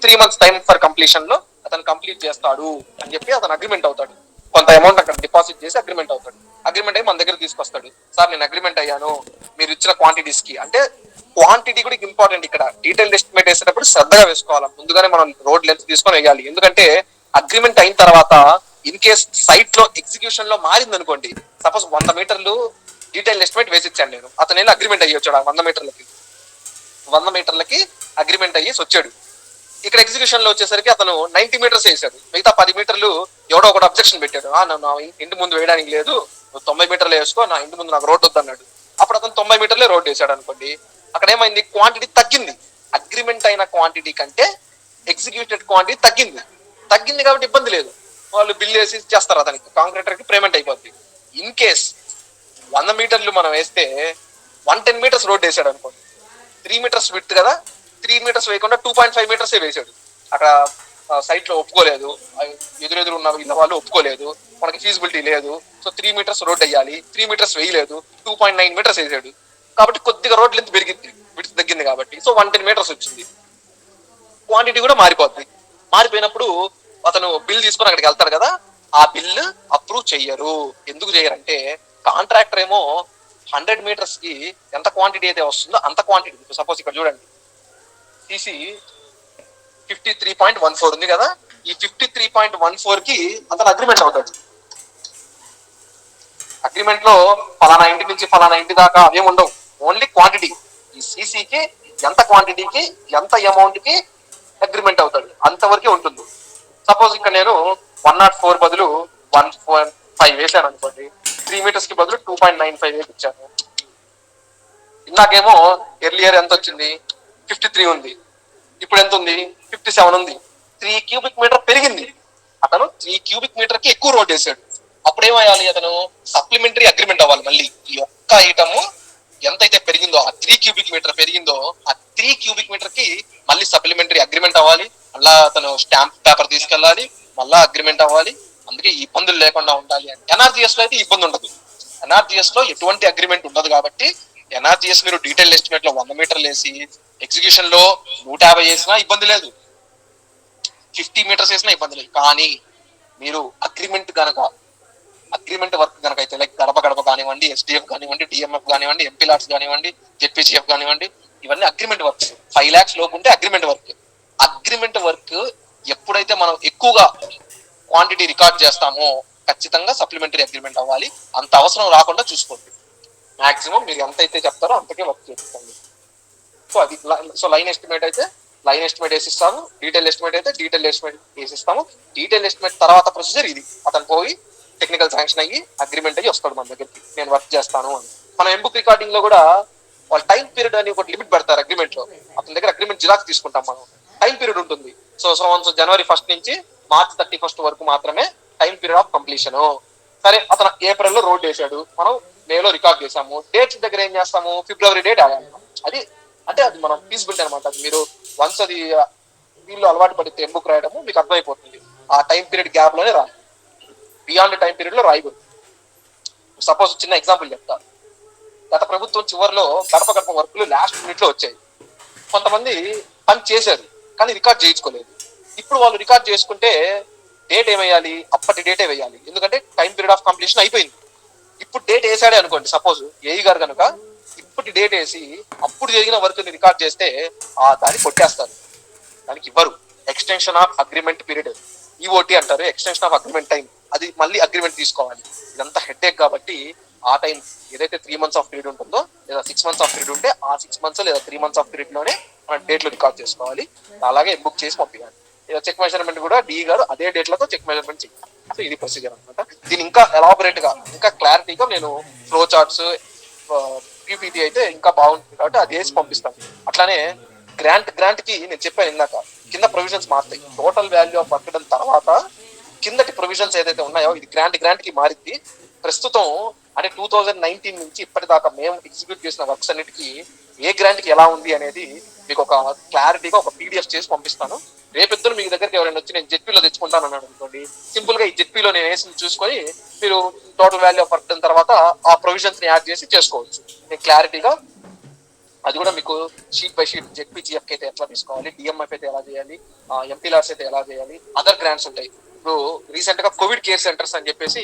S1: 3 months టైం ఫర్ కంప్లీషన్ లో అతను కంప్లీట్ చేస్తాడు అని చెప్పి అతను అగ్రిమెంట్ అవుతాడు. కొంత అమౌంట్ అక్కడ డిపాజిట్ చేసి అగ్రిమెంట్ అవుతాడు. అగ్రిమెంట్ అయ్యి మన దగ్గర తీసుకొస్తాడు. సార్ నేను అగ్రిమెంట్ అయ్యాను మీరు ఇచ్చిన క్వాంటిటీస్ కి అంటే క్వాంటిటీ కూడా ఇంపార్టెంట్. ఇక్కడ డీటెయిల్ ఎస్టిమేట్ వేసేటప్పుడు శ్రద్ధగా వేసుకోవాలి. ముందుగానే మనం రోడ్ లెంత్ తీసుకొని వేయాలి. ఎందుకంటే అగ్రిమెంట్ అయిన తర్వాత ఇన్ కేస్ సైట్ లో ఎగ్జిక్యూషన్ లో మారింది అనుకోండి, సపోజ్ 100 మీటర్లు డీటెయిల్ ఎస్టిమేట్ వేసిచ్చాను నేను, అతను వెళ్ళి అగ్రిమెంట్ అయ్యి వచ్చాడు 100 మీటర్లకి అగ్రిమెంట్ అయ్యేసి వచ్చాడు. ఇక్కడ ఎగ్జిక్యూషన్ లో వచ్చేసరికి అతను 90 మీటర్స్ వేసాడు, మిగతా 10 మీటర్లు ఎవడో ఒకటి అబ్జెక్షన్ పెట్టాడు, నా ఇంటి ముందు వేయడానికి లేదు, 90 మీటర్లు వేసుకో, నా ఇంటి ముందు నాకు రోడ్డు వద్దన్నాడు. అప్పుడు అతను 90 మీటర్లే రోడ్డు వేసాడు అనుకోండి, అక్కడ ఏమైంది, క్వాంటిటీ తగ్గింది. అగ్రిమెంట్ అయిన క్వాంటిటీ కంటే ఎగ్జిక్యూటెడ్ క్వాంటిటీ తగ్గింది కాబట్టి ఇబ్బంది లేదు. వాళ్ళు బిల్ వేసి చేస్తారు, అతనికి కాంట్రాక్టర్ కి పేమెంట్ అయిపోద్ది. ఇన్ కేస్ 100 మీటర్లు మనం వేస్తే 110 మీటర్స్ రోడ్ వేసాడు అనుకోండి, 3 మీటర్స్ విడ్త్ కదా, 3 మీటర్స్ వేయకుండా 2.5 మీటర్స్ వేసాడు. అక్కడ సైట్ లో ఒప్పుకోలేదు, ఎదురెదురు ఉన్న ఇళ్ళ వాళ్ళు ఒప్పుకోలేదు, మనకి ఫీజిబిలిటీ లేదు. సో 3 మీటర్స్ రోడ్ వేయాలి, 3 మీటర్స్ వేయలేదు, 2.9 మీటర్స్ వేసాడు. కాబట్టి కొద్దిగా రోడ్ లెంత్ పెరిగింది, విడ్త్ తగ్గింది కాబట్టి. సో 110 మీటర్స్ వచ్చింది. క్వాంటిటీ కూడా మారిపోద్ది. మారిపోయినప్పుడు అతను బిల్ తీసుకొని అక్కడికి వెళ్తాడు కదా, ఆ బిల్ అప్రూవ్ చెయ్యరు. ఎందుకు చెయ్యరంటే కాంట్రాక్టర్ ఏమో 100 మీటర్స్ కి ఎంత క్వాంటిటీ అయితే వస్తుందో అంత క్వాంటిటీ, సపోజ్ ఇక్కడ చూడండి సిసి 53.14 ఉంది కదా, ఈ 53.14 కి అతను అగ్రిమెంట్ అవుతాడు. అగ్రిమెంట్ లో ఫలానా ఇంటి నుంచి ఫలానా ఇంటి దాకా అవేం ఉండవు, ఓన్లీ క్వాంటిటీ. ఈ సిసికి ఎంత క్వాంటిటీకి ఎంత అమౌంట్ కి అగ్రిమెంట్ అవుతాడు అంతవరకే ఉంటుంది. సపోజ్ ఇక్కడ నేను 104 బదులు 1.5 వేసాను అనుకోండి, 3 మీటర్స్ కి బదులు 2.95 వేపించాను. ఇందాకేమో ఎర్లియర్ ఎంత వచ్చింది, 53 ఉంది, ఇప్పుడు ఎంత ఉంది, 57 ఉంది. 3 క్యూబిక్ మీటర్ పెరిగింది. అతను 3 క్యూబిక్ మీటర్ కి ఎక్కువ రోడ్ వేసాడు. అప్పుడు ఏమయ్యాలి, అతను సప్లిమెంటరీ అగ్రిమెంట్ అవ్వాలి. మళ్ళీ ఈ ఒక్క ఐటమ్ ఎంతైతే పెరిగిందో, ఆ 3 క్యూబిక్ మీటర్ పెరిగిందో, ఆ 3 క్యూబిక్ మీటర్ కి మళ్ళీ సప్లిమెంటరీ అగ్రిమెంట్ అవ్వాలి. మళ్ళా అతను స్టాంప్ పేపర్ తీసుకెళ్ళాలి, మళ్ళా అగ్రిమెంట్ అవ్వాలి. అందుకే ఈ ఇబ్బందులు లేకుండా ఉండాలి. ఎన్ఆర్జిఎస్ లో అయితే ఇబ్బంది ఉండదు. ఎన్ఆర్జిఎస్ లో ఎటువంటి అగ్రిమెంట్ ఉండదు కాబట్టి ఎన్ఆర్జిఎస్ మీరు డీటెయిల్ ఎస్టిమేట్ లో 100 మీటర్లు వేసి ఎగ్జిక్యూషన్ లో 150 వేసినా ఇబ్బంది లేదు, 50 మీటర్స్ వేసినా ఇబ్బంది లేదు. కానీ మీరు అగ్రిమెంట్ వర్క్ కనుక అయితే లైక్ గడప గడప కానివ్వండి, ఎస్డిఎఫ్ కానివ్వండి, డిఎంఎఫ్ కానివ్వండి, ఎంపీ లాట్స్ కానివ్వండి, జెడ్పీసీఎఫ్ కానివ్వండి, ఇవన్నీ అగ్రిమెంట్ వర్క్స్. 5 lakhs లోపు ఉంటే అగ్రిమెంట్ వర్క్ ఎప్పుడైతే మనం ఎక్కువగా క్వాంటిటీ రికార్డ్ చేస్తామో ఖచ్చితంగా సప్లిమెంటరీ అగ్రిమెంట్ అవ్వాలి. అంత అవసరం రాకుండా చూసుకోండి. మాక్సిమం మీరు ఎంత అయితే చెప్తారో అంతకే వర్క్ చేసుకోండి. సో అది లైన్ ఎస్టిమేట్ అయితే లైన్ ఎస్టిమేట్ వేసిస్తాము, డీటెయిల్ ఎస్టిమేట్ అయితే డీటెయిల్ ఎస్టిమేట్ వేసిస్తాము. డీటెయిల్ ఎస్టిమేట్ తర్వాత ప్రొసీజర్ ఇది, అతను పోయి టెక్నికల్ శాంక్షన్ అయ్యి అగ్రిమెంట్ అయ్యి వస్తాడు మన దగ్గరికి, నేను వర్క్ చేస్తాను అని. మనం ఎంబుక్ రికార్డింగ్ లో కూడా వాళ్ళు టైం పీరియడ్ అని ఒకటి లిమిట్ పెడతారు అగ్రిమెంట్ లో. అతని దగ్గర అగ్రిమెంట్ జిరాక్స్ తీసుకుంటాం మనం, టైం పీరియడ్ ఉంటుంది. సో జనవరి 1st నుంచి మార్చ్ 31st వరకు మాత్రమే టైం పీరియడ్ ఆఫ్ కంప్లీషన్. సరే అతను ఏప్రిల్ లో రోడ్ వేసాడు, మనం మేలో రికార్డ్ చేసాము. డేట్స్ దగ్గర ఏం చేస్తాము, ఫిబ్రవరి డేట్ ఆగాలి. అది అంటే అది మనం ఫీజిబిలిటీ అనమాట. మీరు వన్స్ అది వీళ్ళు అలవాటు పడితే ఎంబుక్ రాయడము మీకు అర్థమైపోతుంది. ఆ టైం పీరియడ్ గ్యాప్ లోనే రాయి, బియాండ్ టైం పీరియడ్ లో రాయకూడదు. సపోజ్ చిన్న ఎగ్జాంపుల్ చెప్తా. గత ప్రభుత్వం చివరిలో గడప గడప వర్కులు లాస్ట్ మినిట్ లో వచ్చాయి. కొంతమంది పని చేశారు కానీ రికార్డ్ చేయించుకోలేదు. ఇప్పుడు వాళ్ళు రికార్డ్ చేసుకుంటే డేట్ ఏమేయాలి, అప్పటి డేటే వేయాలి. ఎందుకంటే టైం పీరియడ్ ఆఫ్ కంప్లీషన్ అయిపోయింది. ఇప్పుడు డేట్ వేసాడే అనుకోండి, సపోజ్ ఏఈ గారు కనుక ఇప్పటి డేట్ వేసి అప్పుడు జరిగిన వర్క్ ని రికార్డ్ చేస్తే దాన్ని కొట్టేస్తారు, దానికి ఇవ్వరు. Extension of agreement period EOT అంటారు, ఎక్స్టెన్షన్ ఆఫ్ అగ్రిమెంట్ టైం. అది మళ్ళీ అగ్రిమెంట్ తీసుకోవాలి. ఇదంతా హెడ్ఏక్ కాబట్టి ఆ టైం ఏదైతే 3 months ఆఫ్ పీరియడ్ ఉంటుందో లేదా 6 months ఆఫ్ పీరియడ్ ఉంటే ఆ 6 months లేదా 3 months ఆఫ్ పీరియడ్ లోనే మనం డేట్లు రికార్డ్ చేసుకోవాలి. అలాగే బుక్ చేసి పంపించాలి. చెక్ మెజర్మెంట్ కూడా డి గారు అదే డేట్లతో చెక్ మెజర్మెంట్ చేయాలి. సో ఇది ప్రొసీజర్ అనమాట. దీని ఇంకా ఎలాబొరేట్ గా ఇంకా క్లారిటీగా నేను ఫ్లో చార్ట్స్ పీపీటీ అయితే ఇంకా బాగుంటుంది కాబట్టి అది వేసి పంపిస్తాను. అట్లానే గ్రాంట్ కి నేను చెప్పాను ఇందాక, కింద ప్రొవిజన్స్ మారుతాయి. Total value of work done తర్వాత కిందటి ప్రొవిజన్స్ ఏదైతే ఉన్నాయో ఇది గ్రాంట్ కి మారింది. ప్రస్తుతం అంటే 2019 నుంచి ఇప్పటిదాకా మేము ఎగ్జిక్యూట్ చేసిన వర్క్స్ అన్నిటికీ ఏ గ్రాంట్ కి ఎలా ఉంది అనేది మీకు ఒక క్లారిటీగా ఒక పీడిఎఫ్ చేసి పంపిస్తాను. రేపిద్దరు మీ దగ్గరికి ఎవరైనా వచ్చి నేను జెడ్పీలో తెచ్చుకుంటాను అన్నాడు అనుకోండి, సింపుల్ గా ఈ జెడ్పీలో నేను వేసి చూసుకొని మీరు టోటల్ వాల్యూ ఆఫ్ వర్క్ తర్వాత ఆ ప్రొవిజన్స్ ని యాడ్ చేసి చేసుకోవచ్చు. నేను క్లారిటీగా అది కూడా మీకు షీట్ బై షీట్ జెడ్పీజీఎఫ్ అయితే ఎట్లా తీసుకోవాలి, డిఎంఎఫ్ అయితే ఎలా చేయాలి, ఎంపీలార్స్ అయితే ఎలా చేయాలి, అదర్ గ్రాంట్స్ ఉంటాయి. ఇప్పుడు రీసెంట్ గా కోవిడ్ కేర్ సెంటర్స్ అని చెప్పేసి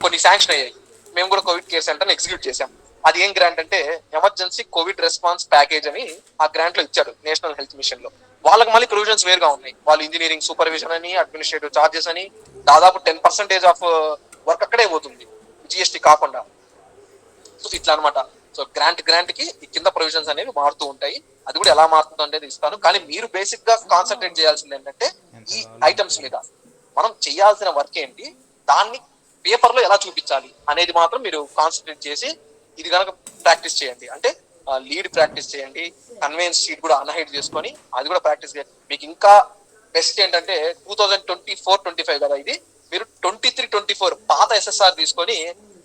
S1: కొన్ని శాంక్షన్ అయ్యాయి. మేము కూడా కోవిడ్ కేర్ సెంటర్ ఎగ్జిక్యూట్ చేశాం. అది ఏం గ్రాంట్ అంటే ఎమర్జెన్సీ కోవిడ్ రెస్పాన్స్ ప్యాకేజ్ అని ఆ గ్రాంట్ లో ఇచ్చారు నేషనల్ హెల్త్ మిషన్ లో. వాళ్ళకి మళ్ళీ ప్రొవిజన్స్ వేరుగా ఉన్నాయి. వాళ్ళు ఇంజనీరింగ్ సూపర్విజన్ అని, అడ్మినిస్ట్రేటివ్ చార్జెస్ అని, దాదాపు 10% ఆఫ్ వర్క్ అక్కడే పోతుంది జిఎస్టీ కాకుండా. సో ఇట్లా అనమాట. సో గ్రాంట్ కి ఈ కింద ప్రొవిజన్స్ అనేవి మారుతూ ఉంటాయి. అది కూడా ఎలా మారుతుంది అనేది ఇస్తాను. కానీ మీరు బేసిక్ గా కాన్సన్ట్రేట్ చేయాల్సింది ఏంటంటే ఈ ఐటమ్స్ మీద మనం చేయాల్సిన వర్క్ ఏంటి, దాన్ని పేపర్ లో ఎలా చూపించాలి అనేది మాత్రం మీరు కాన్సన్ట్రేట్ చేసి ఇది కనుక ప్రాక్టీస్ చేయండి. అంటే లీడ్ ప్రాక్టీస్ చేయండి, కన్వెన్స్ షీట్ కూడా అన్హైడ్ చేసుకొని అది కూడా ప్రాక్టీస్ చేయండి. మీకు ఇంకా బెస్ట్ ఏంటంటే 2024-25 కదా ఇది, మీరు 23-24 పాత ఎస్ఎస్ఆర్ తీసుకొని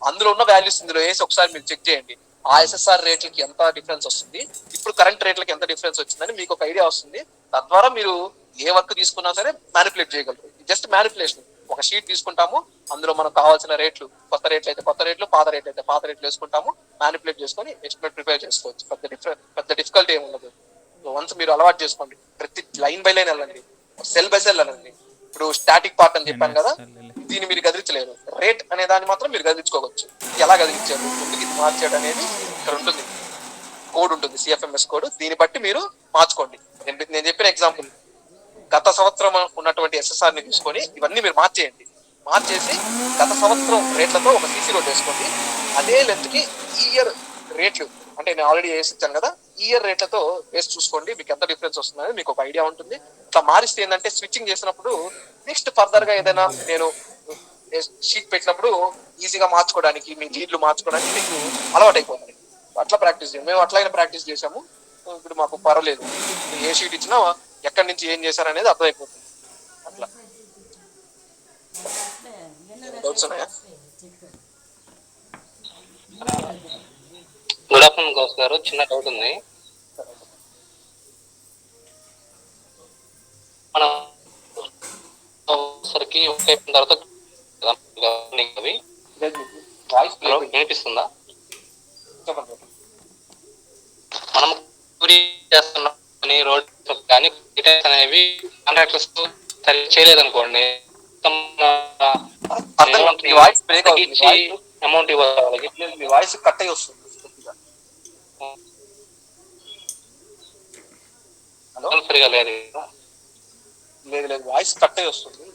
S1: అందులో ఉన్న వాల్యూస్ ఇందులో వేసి ఒకసారి మీరు చెక్ చేయండి. ఆ ఎస్ఎస్ఆర్ రేట్లకి ఎంత డిఫరెన్స్ వస్తుంది, ఇప్పుడు కరెంట్ రేట్లకి ఎంత డిఫరెన్స్ వచ్చిందని మీకు ఒక ఐడియా వస్తుంది. తద్వారా మీరు ఏ వర్క్ తీసుకున్నా సరే మ్యానిపులేట్ చేయగలరు. Just manipulation. ఒక షీట్ తీసుకుంటాము, అందులో మనకు కావాల్సిన రేట్లు, కొత్త రేట్లు అయితే కొత్త రేట్లు, పాత రేట్లు అయితే పాత రేట్లు వేసుకుంటాము, మ్యానిపులేట్ చేసుకొని ఎస్టిమేట్ ప్రిపేర్ చేసుకోవచ్చు. పెద్ద డిఫికల్టీ ఏమి ఉండదు. వన్స్ మీరు అలవాటు చేసుకోండి, ప్రతి లైన్ బై లైన్ వెళ్ళండి, సెల్ బై సెల్ వెళ్ళండి. ఇప్పుడు స్టాటిక్ పార్ట్ అని చెప్పాను కదా, దీన్ని మీరు గదిలించలేరు. రేట్ అనే దాన్ని మాత్రం మీరు గదిలించుకోవచ్చు. ఎలా గదిలించారు, ముందుకు ఇది మార్చాడు అనేది ఇక్కడ ఉంటుంది, కోడ్ ఉంటుంది, సిఎఫ్ఎంఎస్ కోడ్. దీన్ని బట్టి మీరు మార్చుకోండి. నేను చెప్పిన ఎగ్జాంపుల్ గత సంవత్సరం ఉన్నటువంటి ఎస్ఎస్ఆర్ ని తీసుకొని ఇవన్నీ మీరు మార్చేయండి. మార్చేసి గత సంవత్సరం రేట్లతో ఒక సీసీ రోడ్ వేసుకోండి. అదే లెంత్ కి ఈ ఇయర్ రేట్లు, అంటే నేను ఆల్రెడీ వేసి ఇచ్చాను కదా, ఈ ఇయర్ రేట్లతో వేసి చూసుకోండి. మీకు ఎంత డిఫరెన్స్ వస్తుందని మీకు ఒక ఐడియా ఉంటుంది. ఇట్లా మారిస్తే ఏంటంటే స్విచ్చింగ్ చేసినప్పుడు నెక్స్ట్ ఫర్దర్ గా ఏదైనా నేను షీట్ పెట్టినప్పుడు ఈజీగా మార్చుకోవడానికి, మీ లీడ్లు మార్చుకోవడానికి మీకు అలవాటు అయిపోతుంది. అట్లా ప్రాక్టీస్ చేయండి. మేము అట్లయినా ప్రాక్టీస్ చేసాము, ఇప్పుడు మాకు పర్వాలేదు. ఏ షీట్ ఇచ్చినా ఎక్కడి నుంచి ఏం చేశారు అనేది అర్థమైపోతుంది. అట్లా డౌట్స్ ఉన్నాయా?
S3: గుడ్ ఆఫ్టర్నూన్ గౌస్ గారు, చిన్న డౌట్ ఉంది. మనం సరికి అయిపోయిన తర్వాత వినిపిస్తుందా? మనం చేస్తున్నాం రోడ్ కానీ డీటెయిల్స్ అనేవి కాంట్రాక్టర్స్ సరి చేయలేదనుకోండి, అమౌంట్ ఇవ్వాలి.
S1: మీ వాయిస్ కట్ అయ్యి వస్తుంది. హలో,
S3: సరిగా లేదు.
S1: లేదు వాయిస్ కట్ అయ్యి వస్తుంది.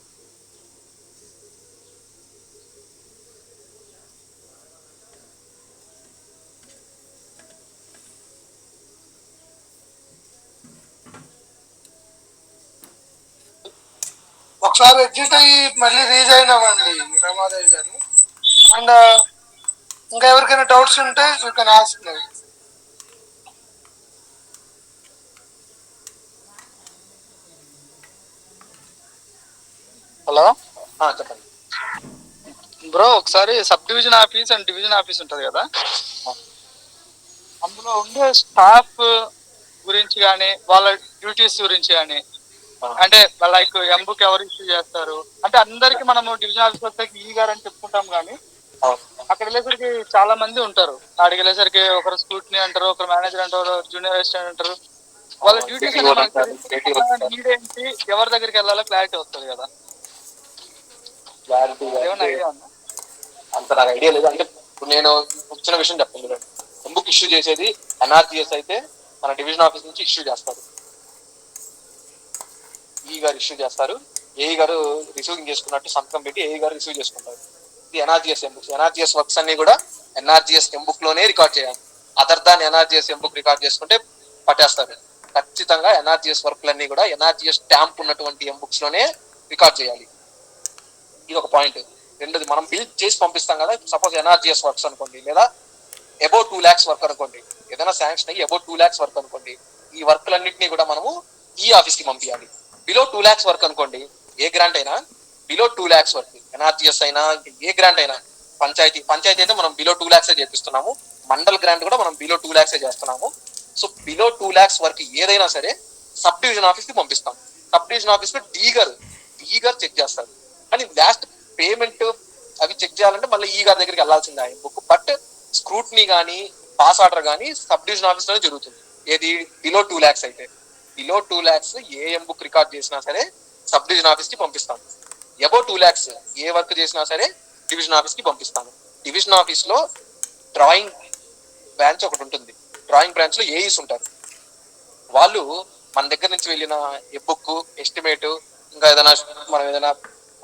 S5: ఒకసారి ఎగ్జిట్ అయ్యి మళ్ళీ రీజాయిన్ అవ్వండి రమాదేవి గారు. అండ్ ఇంకా ఎవరికైనా డౌట్స్ ఉంటే you can ask me.
S4: Hello
S1: చెప్పండి
S4: బ్రో. ఒకసారి sub division office and division office ఉంటది కదా, అందులో ఉండే స్టాఫ్ గురించి కానీ వాళ్ళ డ్యూటీస్ గురించి కానీ, అంటే లైక్ ఎంబుక్ ఎవరు ఇష్యూ చేస్తారు అంటే అందరికి మనము డివిజన్ ఆఫీస్ వస్తే ఈ గారు అని చెప్పుకుంటాం, కానీ అక్కడ వెళ్ళేసరికి చాలా మంది ఉంటారు. అక్కడికి వెళ్ళేసరికి ఒకరు స్కూట్ని అంటారు, ఒకరు మేనేజర్ అంటారు, జూనియర్ అసిస్టెంట్ అంటారు. వాళ్ళ డ్యూటీస్ నీడ్ ఏంటి, ఎవరి దగ్గరికి వెళ్ళాలో క్లారిటీ వస్తుంది కదా. ఏమన్నా ఐడియా ఉందా?
S1: అంత నాకు ఐడియా లేదు. అంటే నేను చిన్న విషయం చెప్పండి. ఎంబుక్ ఇష్యూ చేసేది ఎన్ఆర్జిఎస్ అయితే మన డివిజన్ ఆఫీస్ నుంచి ఇష్యూ చేస్తారు, ఈ గారు ఇష్యూ చేస్తారు. ఏఈ గారు రిసీవింగ్ చేసుకున్నట్టు సంతకం పెట్టి ఏఈ గారు రిసీవ్ చేసుకుంటారు. ఇది ఎన్ఆర్జిఎస్ ఎంబుక్స్. ఎన్ఆర్జిఎస్ వర్క్స్ అన్ని కూడా ఎన్ఆర్జిఎస్ ఎంబుక్ లోనే రికార్డ్ చేయాలి. Other than NRGS M-book record చేసుకుంటే పట్టేస్తారు. ఖచ్చితంగా ఎన్ఆర్జిఎస్ వర్క్లన్నీ కూడా ఎన్ఆర్జిఎస్ స్టాంప్ ఉన్నటువంటి ఎంబుక్స్ లోనే రికార్డ్ చేయాలి. ఇది ఒక పాయింట్. రెండోది, మనం బిల్ చేసి పంపిస్తాం కదా, సపోజ్ ఎన్ఆర్జిఎస్ వర్క్స్ అనుకోండి, లేదా అబౌట్ 2 lakhs వర్క్ అనుకోండి, ఏదైనా శాంక్షన్ అయ్యి అబౌట్ 2 lakhs వర్క్ అనుకోండి, ఈ వర్క్లన్నింటినీ కూడా మనము ఈ ఆఫీస్ కి పంపించాలి. బిలో 2 lakhs వర్క్ అనుకోండి, ఏ గ్రాంట్ అయినా బిలో 2 lakhs వర్క్, ఎన్ఆర్జిఎస్ అయినా ఏ గ్రాంట్ అయినా, పంచాయతీ అయితే మనం బిలో 2 lakhs చేపిస్తున్నాము, మండల్ గ్రాంట్ కూడా మనం బిలో 2 lakhs చేస్తున్నాము. సో బిలో 2 lakhs వర్క్ ఏదైనా సరే సబ్ డివిజన్ ఆఫీస్ కి పంపిస్తాం. సబ్ డివిజన్ ఆఫీస్ లో ఈగర్ చెక్ చేస్తారు. కానీ లాస్ట్ పేమెంట్ అవి చెక్ చేయాలంటే మళ్ళీ ఈగర్ దగ్గరికి వెళ్ళాల్సిందే ఆయన బుక్. బట్ స్క్రూట్నీ కానీ పాస్ ఆర్డర్ కానీ సబ్ డివిజన్ ఆఫీస్ లోనే జరుగుతుంది. ఏది బిలో 2 lakhs అయితే, బిలో 2 lakhs ఏ బుక్ రికార్డ్ చేసినా సరే సబ్ డివిజన్ ఆఫీస్ కి పంపిస్తాను. అబౌ 2 lakhs ఏ వర్క్ చేసినా సరే డివిజన్ ఆఫీస్ కి పంపిస్తాను. డివిజన్ ఆఫీస్ లో డ్రాయింగ్ బ్రాంచ్ ఒకటి ఉంటుంది. డ్రాయింగ్ బ్రాంచ్ లో ఏఈస్ ఉంటారు. వాళ్ళు మన దగ్గర నుంచి వెళ్ళిన ఏ బుక్ ఎస్టిమేట్ ఇంకా ఏదైనా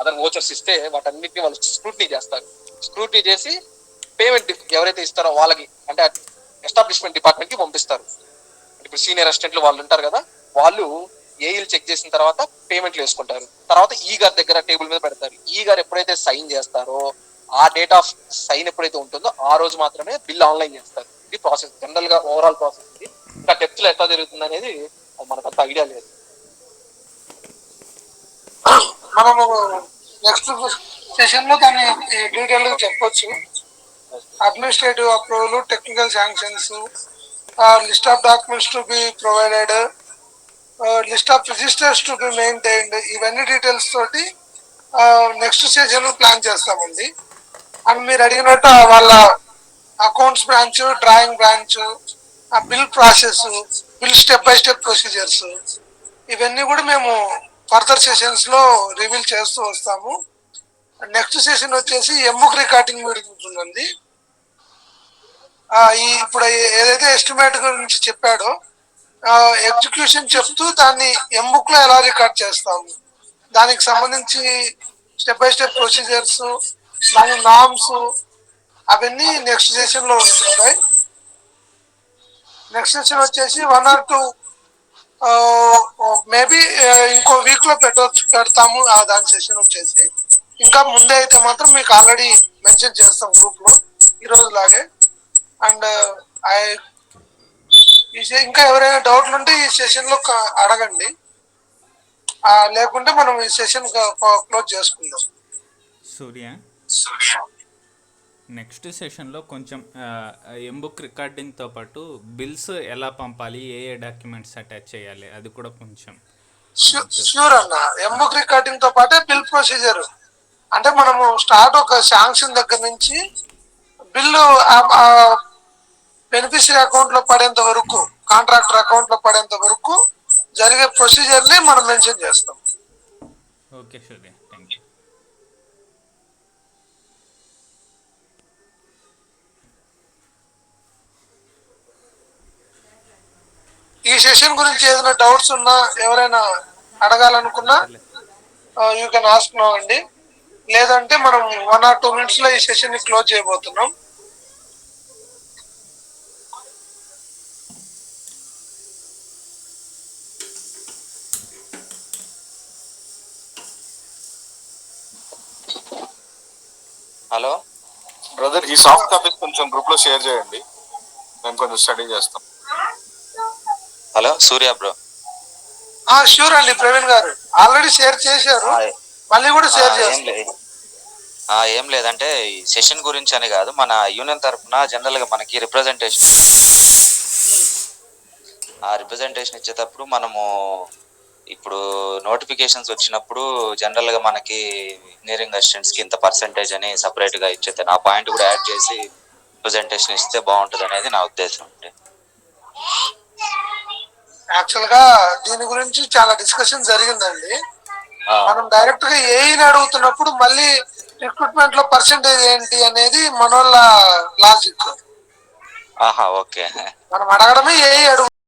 S1: అదర్ వోచర్స్ ఇస్తే వాటన్నిటిని వాళ్ళు స్క్రూట్నీ చేస్తారు. స్క్రూట్నీ చేసి పేమెంట్ ఎవరైతే ఇస్తారో వాళ్ళకి, అంటే ఎస్టాబ్లిష్మెంట్ డిపార్ట్మెంట్ కి పంపిస్తారు. ఇప్పుడు సీనియర్ అసిస్టెంట్లు వాళ్ళు ఉంటారు కదా, వాళ్ళు ఏఈలు చెక్ చేసిన తర్వాత పేమెంట్లు వేసుకుంటారు. తర్వాత ఈగార్ దగ్గర టేబుల్ మీద పెడతారు. ఈగార్ ఎప్పుడైతే సైన్ చేస్తారో ఆ డేట్ ఆఫ్ సైన్ ఎప్పుడైతే ఉంటుందో ఆ రోజు మాత్రమే బిల్ ఆన్లైన్ చేస్తారు. ఇది ప్రాసెస్, జనరల్ గా ఓవరాల్ ప్రాసెస్. ఇది ఇంకా డెప్త్ లో ఎట్లా జరుగుతుంది అనేది మనకంత ఐడియా లేదు.
S5: మనము నెక్స్ట్ సెషన్ లో దాన్ని డీటెయిల్ గా చెప్పొచ్చు. Administrative approval, technical sanctions, list of documents to be provided, list of registers to be maintained, ఇవన్నీ డీటెయిల్స్ తోటి నెక్స్ట్ సెషన్ ప్లాన్ చేస్తామండి. అండ్ మీరు అడిగినట్టు వాళ్ళ accounts branch, drawing branch, bill process, bill step by step procedures, ఇవన్నీ కూడా మేము further sessions లో రివీల్ చేస్తూ వస్తాము. నెక్స్ట్ సెషన్ వచ్చేసి ఎంబుక్ రికార్డింగ్ మీటింగ్ ఉంటుందండి. ఇప్పుడు ఏదైతే ఎస్టిమేట్ గురించి చెప్పాడో ఎగ్జిక్యూషన్ చెప్తూ దాన్ని ఎంబుక్ లో ఎలా రికార్డ్ చేస్తాము, దానికి సంబంధించి స్టెప్ బై స్టెప్ ప్రొసీజర్స్, దాని నామ్స్, అవన్నీ నెక్స్ట్ సెషన్ లో ఉంటుంటాయి. నెక్స్ట్ సెషన్ వచ్చేసి 1 or 2 మేబీ ఇంకో వీక్ లో పెడతాము. దాని సెషన్ వచ్చేసి ఇంకా ముందే అయితే మాత్రం మీకు ఆల్రెడీ మెన్షన్ చేస్తాం గ్రూప్ లో ఈ రోజు లాగే. అండ్ ఇంకా ఎవరైనా డౌట్లు ఉంటే ఈ సెషన్ లో అడగండి, లేకుంటే మనం ఈ సెషన్ క్లోజ్ చేసుకుందాం.
S2: సూర్య, నెక్స్ట్ సెషన్లో కొంచెం ఎంబుక్ రికార్డింగ్తో పాటు బిల్స్ ఎలా పంపాలి, ఏ డాక్యుమెంట్స్ అటాచ్ చేయాలి, అది కూడా కొంచెం.
S5: ష్యూర్ అన్న, ఎంబుక్ రికార్డింగ్ తో పాటే బిల్ ప్రొసీజర్. అంటే మనము స్టార్ట్ ఒక శాంక్షన్ దగ్గర నుంచి బిల్లు బెనిఫిషరీ అకౌంట్ లో పడేంత వరకు, కాంట్రాక్టర్ అకౌంట్ లో పడేంత వరకు జరిగే ప్రొసీజర్ ని మనం మెన్షన్ చేస్తాం.
S2: Okay Surya, thank you.
S5: ఈ సెషన్ గురించి ఏదైనా డౌట్స్ ఉన్నా, ఎవరైనా అడగాలనుకున్నా యూ కెన్ ఆస్క్ నౌ అండి. లేదంటే మనం 1 or 2 minutes లో ఈ సెషన్ ని క్లోజ్ చేయబోతున్నాం.
S3: హలో
S6: బ్రదర్, ఈ సాఫ్ట్ కాపీస్ కొంచెం గ్రూప్ లో షేర్ చేయండి, మేము కొంచెం స్టడీ చేస్తాం.
S3: హలో సూర్య బ్రో.
S5: ష్యూర్ అండి, ప్రవీణ్ గారు ఆల్రెడీ షేర్ చేశారు, మళ్ళీ కూడా షేర్ చేస్తాం.
S3: ఏం లేదంటే ఈ సెషన్ గురించి అని కాదు, మన యూనియన్ తరఫున జనరల్ గా మనకి రిప్రజెంటేషన్ ఇచ్చేటప్పుడు మనము ఇప్పుడు నోటిఫికేషన్స్ వచ్చినప్పుడు జనరల్ గా మనకి ఇంజనీరింగ్ అసిస్టెంట్స్ కి ఇంత పర్సెంటేజ్ అని సపరేట్ గా ఇచ్చేది, ఆ పాయింట్ కూడా యాడ్ చేసి రిప్రజెంటేషన్ ఇస్తే బాగుంటుంది అనేది నా ఉద్దేశం. అంటే
S5: యాక్చువల్ గా దీని గురించి చాలా డిస్కషన్ జరిగిందండి. మనం డైరెక్ట్ గా ఏఈని అడుగుతున్నప్పుడు మళ్ళీ రిక్రూట్మెంట్ లో పర్సెంటేజ్ ఏంటి అనేది మనోళ్ళ లాజిక్.
S3: ఓకే,
S5: మనం అడగడమే ఏఈ అడుగు